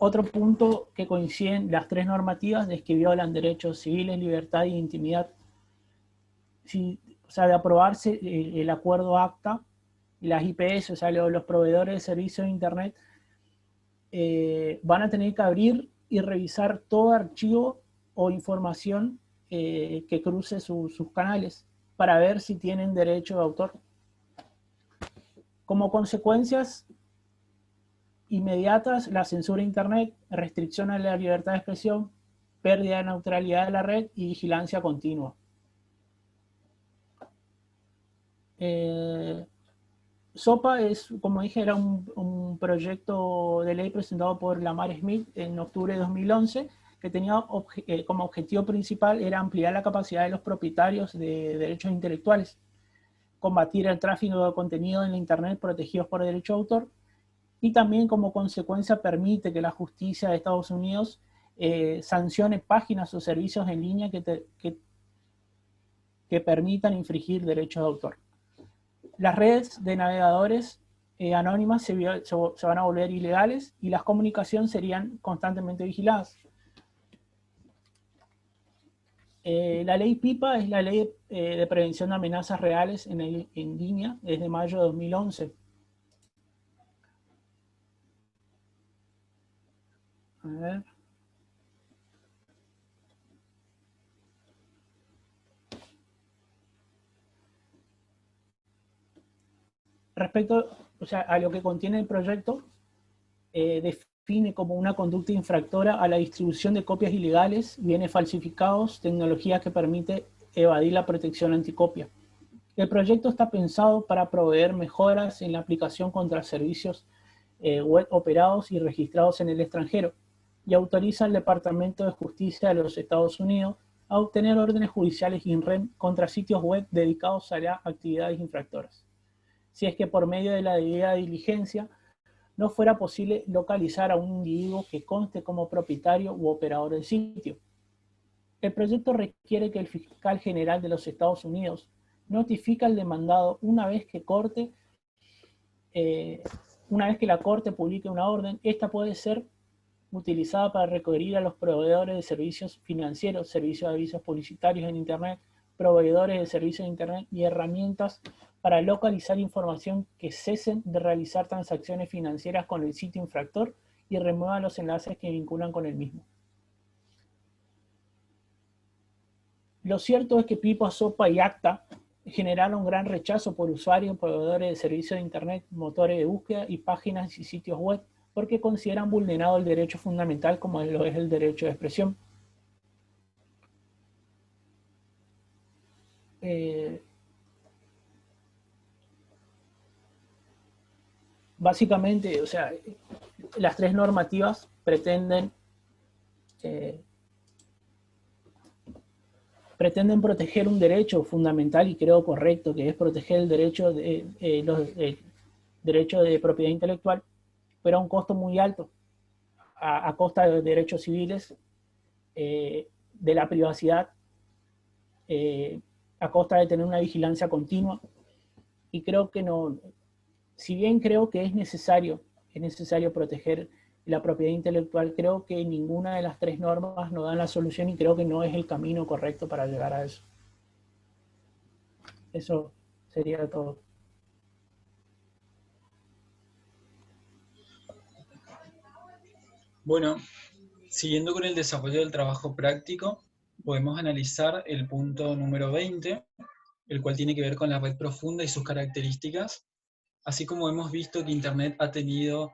Otro punto que coinciden las tres normativas es que violan derechos civiles, libertad e intimidad. O sea, de aprobarse el acuerdo ACTA, y las IPS, o sea, los proveedores de servicios de Internet, van a tener que abrir y revisar todo archivo o información que cruce sus canales para ver si tienen derecho de autor. Como consecuencias inmediatas, la censura de Internet, restricción a la libertad de expresión, pérdida de neutralidad de la red y vigilancia continua. SOPA es, como dije, era un proyecto de ley presentado por Lamar Smith en octubre de 2011, que tenía como objetivo principal era ampliar la capacidad de los propietarios de derechos intelectuales, combatir el tráfico de contenido en la Internet protegidos por derecho de autor, y también como consecuencia permite que la justicia de Estados Unidos sancione páginas o servicios en línea que permitan infringir derechos de autor. Las redes de navegadores anónimas se van a volver ilegales y las comunicaciones serían constantemente vigiladas. La ley PIPA es la ley de prevención de amenazas reales en línea desde mayo de 2011. A ver. Respecto, o sea, a lo que contiene el proyecto, define como una conducta infractora a la distribución de copias ilegales, bienes falsificados, tecnología que permite evadir la protección anticopia. El proyecto está pensado para proveer mejoras en la aplicación contra servicios web operados y registrados en el extranjero, y autoriza al Departamento de Justicia de los Estados Unidos a obtener órdenes judiciales INREM contra sitios web dedicados a las actividades infractoras, si es que por medio de la debida diligencia no fuera posible localizar a un individuo que conste como propietario u operador del sitio. El proyecto requiere que el fiscal general de los Estados Unidos notifique al demandado una vez que la Corte publique una orden. Esta puede ser utilizada para requerir a los proveedores de servicios financieros, servicios de avisos publicitarios en Internet, proveedores de servicios de Internet y herramientas para localizar información que cesen de realizar transacciones financieras con el sitio infractor y remuevan los enlaces que vinculan con el mismo. Lo cierto es que Pipa, Sopa y Acta generaron gran rechazo por usuarios, proveedores de servicios de Internet, motores de búsqueda y páginas y sitios web, porque consideran vulnerado el derecho fundamental como lo es el derecho de expresión. Básicamente, o sea, las tres normativas pretenden proteger un derecho fundamental y creo correcto, que es proteger el derecho de propiedad intelectual, pero a un costo muy alto, a costa de derechos civiles, de la privacidad, a costa de tener una vigilancia continua. Y creo que no, si bien creo que es necesario proteger la propiedad intelectual, creo que ninguna de las tres normas nos dan la solución y creo que no es el camino correcto para llegar a eso. Eso sería todo. Bueno, siguiendo con el desarrollo del trabajo práctico, podemos analizar el punto número 20, el cual tiene que ver con la red profunda y sus características. Así como hemos visto que Internet ha tenido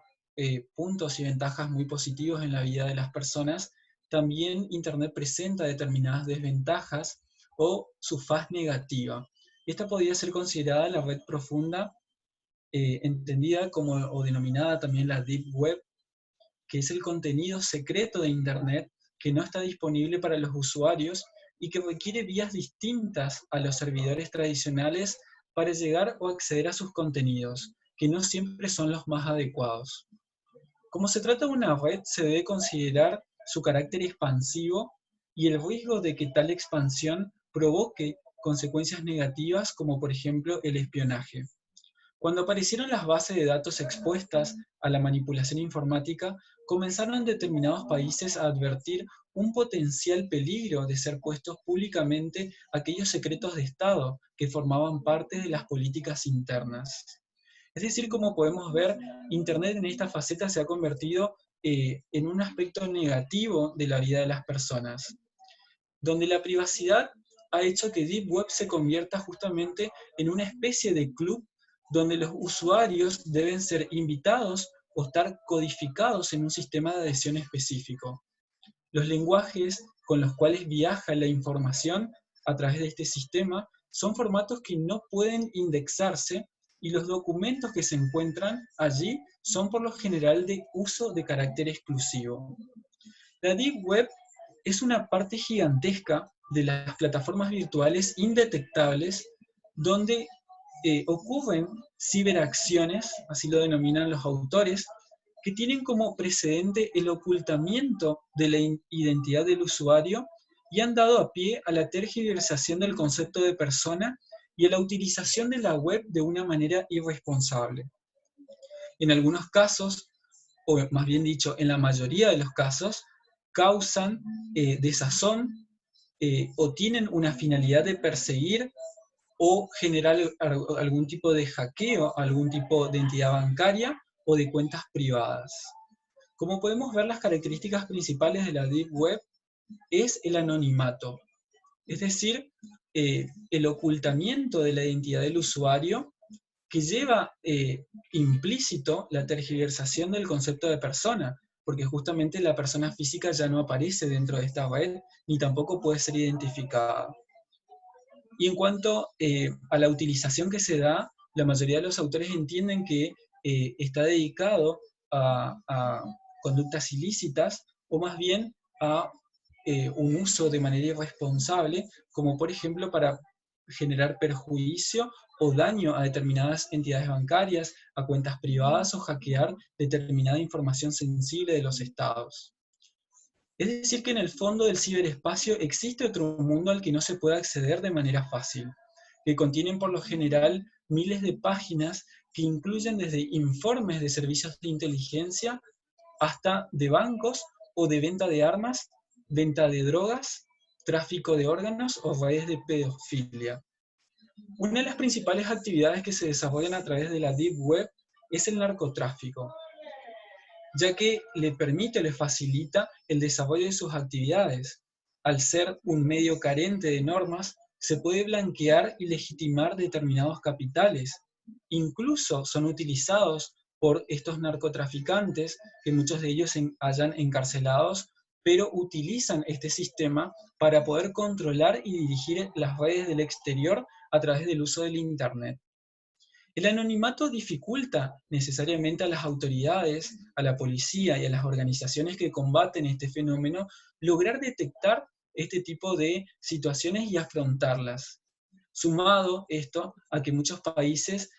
puntos y ventajas muy positivos en la vida de las personas, también Internet presenta determinadas desventajas o su faz negativa. Esta podría ser considerada la red profunda, entendida como o denominada también la Deep Web, que es el contenido secreto de Internet que no está disponible para los usuarios y que requiere vías distintas a los servidores tradicionales para llegar o acceder a sus contenidos, que no siempre son los más adecuados. Como se trata de una red, se debe considerar su carácter expansivo y el riesgo de que tal expansión provoque consecuencias negativas como por ejemplo el espionaje. Cuando aparecieron las bases de datos expuestas a la manipulación informática, comenzaron determinados países a advertir un potencial peligro de ser puestos públicamente aquellos secretos de Estado que formaban parte de las políticas internas. Es decir, como podemos ver, Internet en esta faceta se ha convertido en un aspecto negativo de la vida de las personas, donde la privacidad ha hecho que Deep Web se convierta justamente en una especie de club donde los usuarios deben ser invitados o estar codificados en un sistema de adhesión específico. Los lenguajes con los cuales viaja la información a través de este sistema son formatos que no pueden indexarse y los documentos que se encuentran allí son por lo general de uso de carácter exclusivo. La Deep Web es una parte gigantesca de las plataformas virtuales indetectables donde ocurren ciberacciones, así lo denominan los autores, que tienen como precedente el ocultamiento de la identidad del usuario y han dado a pie a la tergiversación del concepto de persona y a la utilización de la web de una manera irresponsable. En algunos casos, o más bien dicho, en la mayoría de los casos, causan desazón o tienen una finalidad de perseguir o generar algún tipo de hackeo, algún tipo de entidad bancaria o de cuentas privadas. Como podemos ver, las características principales de la Deep Web es el anonimato, es decir, el ocultamiento de la identidad del usuario que lleva implícito la tergiversación del concepto de persona, porque justamente la persona física ya no aparece dentro de esta red, ni tampoco puede ser identificada. Y en cuanto a la utilización que se da, la mayoría de los autores entienden que está dedicado a conductas ilícitas, o más bien a un uso de manera irresponsable, como por ejemplo para generar perjuicio o daño a determinadas entidades bancarias, a cuentas privadas o hackear determinada información sensible de los estados. Es decir, que en el fondo del ciberespacio existe otro mundo al que no se puede acceder de manera fácil, que contienen por lo general miles de páginas que incluyen desde informes de servicios de inteligencia hasta de bancos o de venta de armas, venta de drogas, tráfico de órganos o redes de pedofilia. Una de las principales actividades que se desarrollan a través de la Deep Web es el narcotráfico, ya que le facilita el desarrollo de sus actividades. Al ser un medio carente de normas, se puede blanquear y legitimar determinados capitales. Incluso son utilizados por estos narcotraficantes, que muchos de ellos hayan encarcelados, pero utilizan este sistema para poder controlar y dirigir las redes del exterior a través del uso del Internet. El anonimato dificulta necesariamente a las autoridades, a la policía y a las organizaciones que combaten este fenómeno lograr detectar este tipo de situaciones y afrontarlas. Sumado esto a que muchos países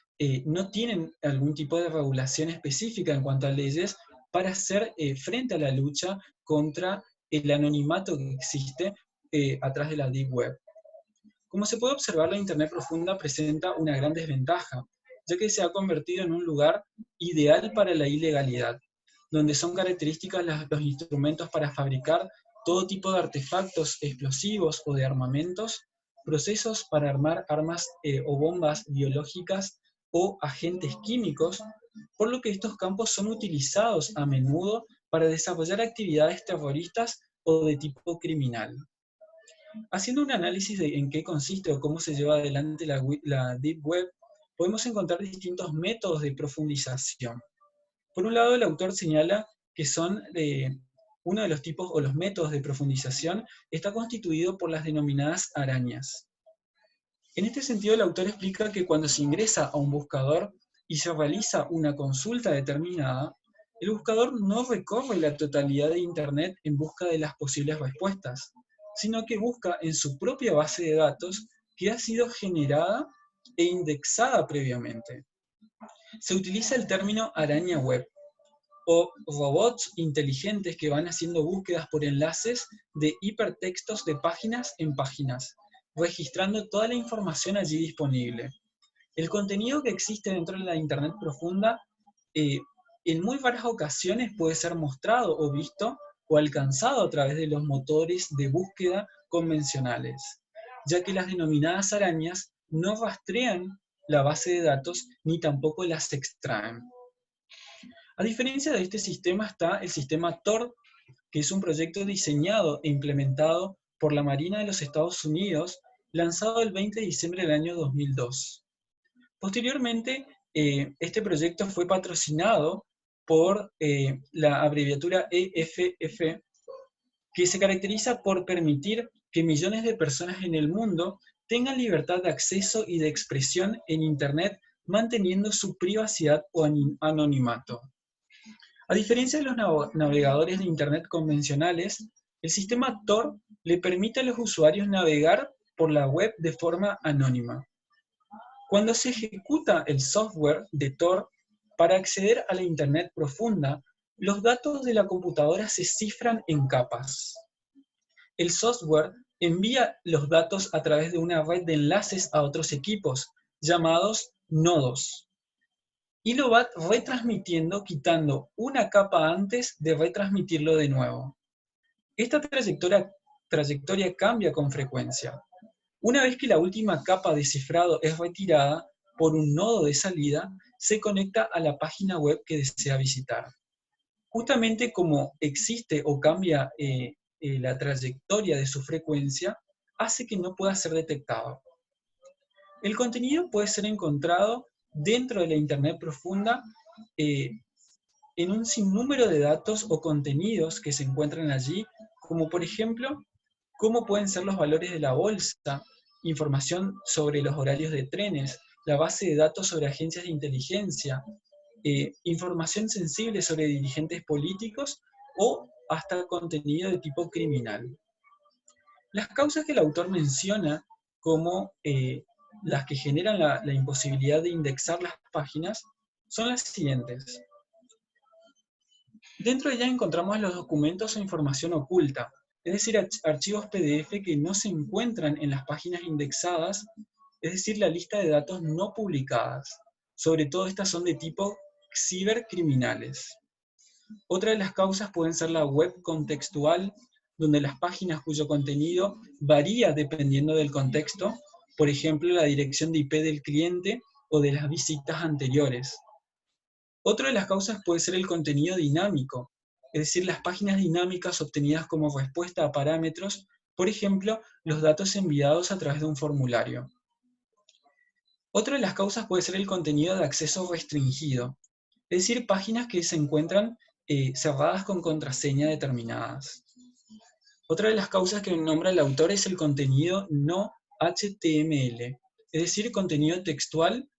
no tienen algún tipo de regulación específica en cuanto a leyes para hacer frente a la lucha contra el anonimato que existe atrás de la Deep Web. Como se puede observar, la Internet profunda presenta una gran desventaja, ya que se ha convertido en un lugar ideal para la ilegalidad, donde son características los instrumentos para fabricar todo tipo de artefactos explosivos o de armamentos, procesos para armar armas o bombas biológicas o agentes químicos, por lo que estos campos son utilizados a menudo para desarrollar actividades terroristas o de tipo criminal. Haciendo un análisis de en qué consiste o cómo se lleva adelante la Deep Web, podemos encontrar distintos métodos de profundización. Por un lado, el autor señala que uno de los tipos o los métodos de profundización está constituido por las denominadas arañas. En este sentido, el autor explica que cuando se ingresa a un buscador y se realiza una consulta determinada, el buscador no recorre la totalidad de Internet en busca de las posibles respuestas, sino que busca en su propia base de datos que ha sido generada e indexada previamente. Se utiliza el término araña web, o robots inteligentes que van haciendo búsquedas por enlaces de hipertextos de páginas en páginas, registrando toda la información allí disponible. El contenido que existe dentro de la Internet profunda en muy varias ocasiones puede ser mostrado o visto o alcanzado a través de los motores de búsqueda convencionales, ya que las denominadas arañas no rastrean la base de datos ni tampoco las extraen. A diferencia de este sistema está el sistema Tor, que es un proyecto diseñado e implementado por la Marina de los Estados Unidos, lanzado el 20 de diciembre del año 2002. Posteriormente, este proyecto fue patrocinado por la abreviatura EFF, que se caracteriza por permitir que millones de personas en el mundo tengan libertad de acceso y de expresión en Internet, manteniendo su privacidad o anonimato. A diferencia de los navegadores de Internet convencionales, el sistema Tor le permite a los usuarios navegar por la web de forma anónima. Cuando se ejecuta el software de Tor para acceder a la Internet profunda, los datos de la computadora se cifran en capas. El software envía los datos a través de una red de enlaces a otros equipos, llamados nodos, y lo va retransmitiendo quitando una capa antes de retransmitirlo de nuevo. Esta trayectoria cambia con frecuencia. Una vez que la última capa de cifrado es retirada por un nodo de salida, se conecta a la página web que desea visitar. Justamente como existe o cambia la trayectoria de su frecuencia, hace que no pueda ser detectado. El contenido puede ser encontrado dentro de la Internet profunda en un sinnúmero de datos o contenidos que se encuentran allí, como por ejemplo, cómo pueden ser los valores de la bolsa, información sobre los horarios de trenes, la base de datos sobre agencias de inteligencia, información sensible sobre dirigentes políticos o hasta contenido de tipo criminal. Las causas que el autor menciona como las que generan la imposibilidad de indexar las páginas son las siguientes. Dentro de ella encontramos los documentos o información oculta, es decir, archivos PDF que no se encuentran en las páginas indexadas, es decir, la lista de datos no publicadas. Sobre todo estas son de tipo cibercriminales. Otra de las causas pueden ser la web contextual, donde las páginas cuyo contenido varía dependiendo del contexto, por ejemplo, la dirección de IP del cliente o de las visitas anteriores. Otra de las causas puede ser el contenido dinámico, es decir, las páginas dinámicas obtenidas como respuesta a parámetros, por ejemplo, los datos enviados a través de un formulario. Otra de las causas puede ser el contenido de acceso restringido, es decir, páginas que se encuentran cerradas con contraseña determinadas. Otra de las causas que nombra el autor es el contenido no HTML, es decir, contenido textual,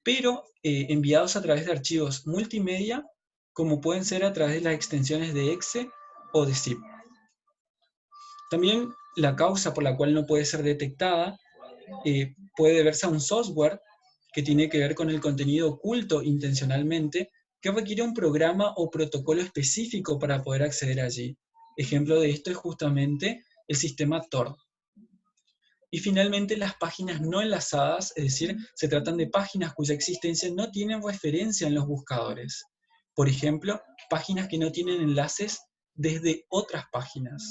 pero enviados a través de archivos multimedia, como pueden ser a través de las extensiones de exe o de zip. También la causa por la cual no puede ser detectada puede deberse a un software que tiene que ver con el contenido oculto intencionalmente, que requiere un programa o protocolo específico para poder acceder allí. Ejemplo de esto es justamente el sistema Tor. Y finalmente las páginas no enlazadas, es decir, se tratan de páginas cuya existencia no tienen referencia en los buscadores. Por ejemplo, páginas que no tienen enlaces desde otras páginas.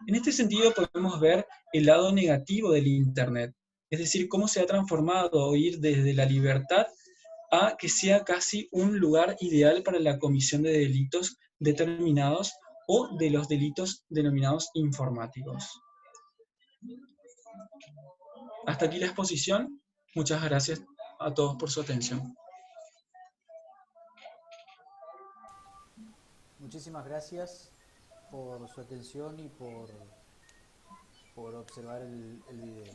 En este sentido podemos ver el lado negativo del Internet, es decir, cómo se ha transformado ir desde la libertad a que sea casi un lugar ideal para la comisión de delitos determinados o de los delitos denominados informáticos. Hasta aquí la exposición. Muchas gracias a todos por su atención. Muchísimas gracias por su atención y por observar el video.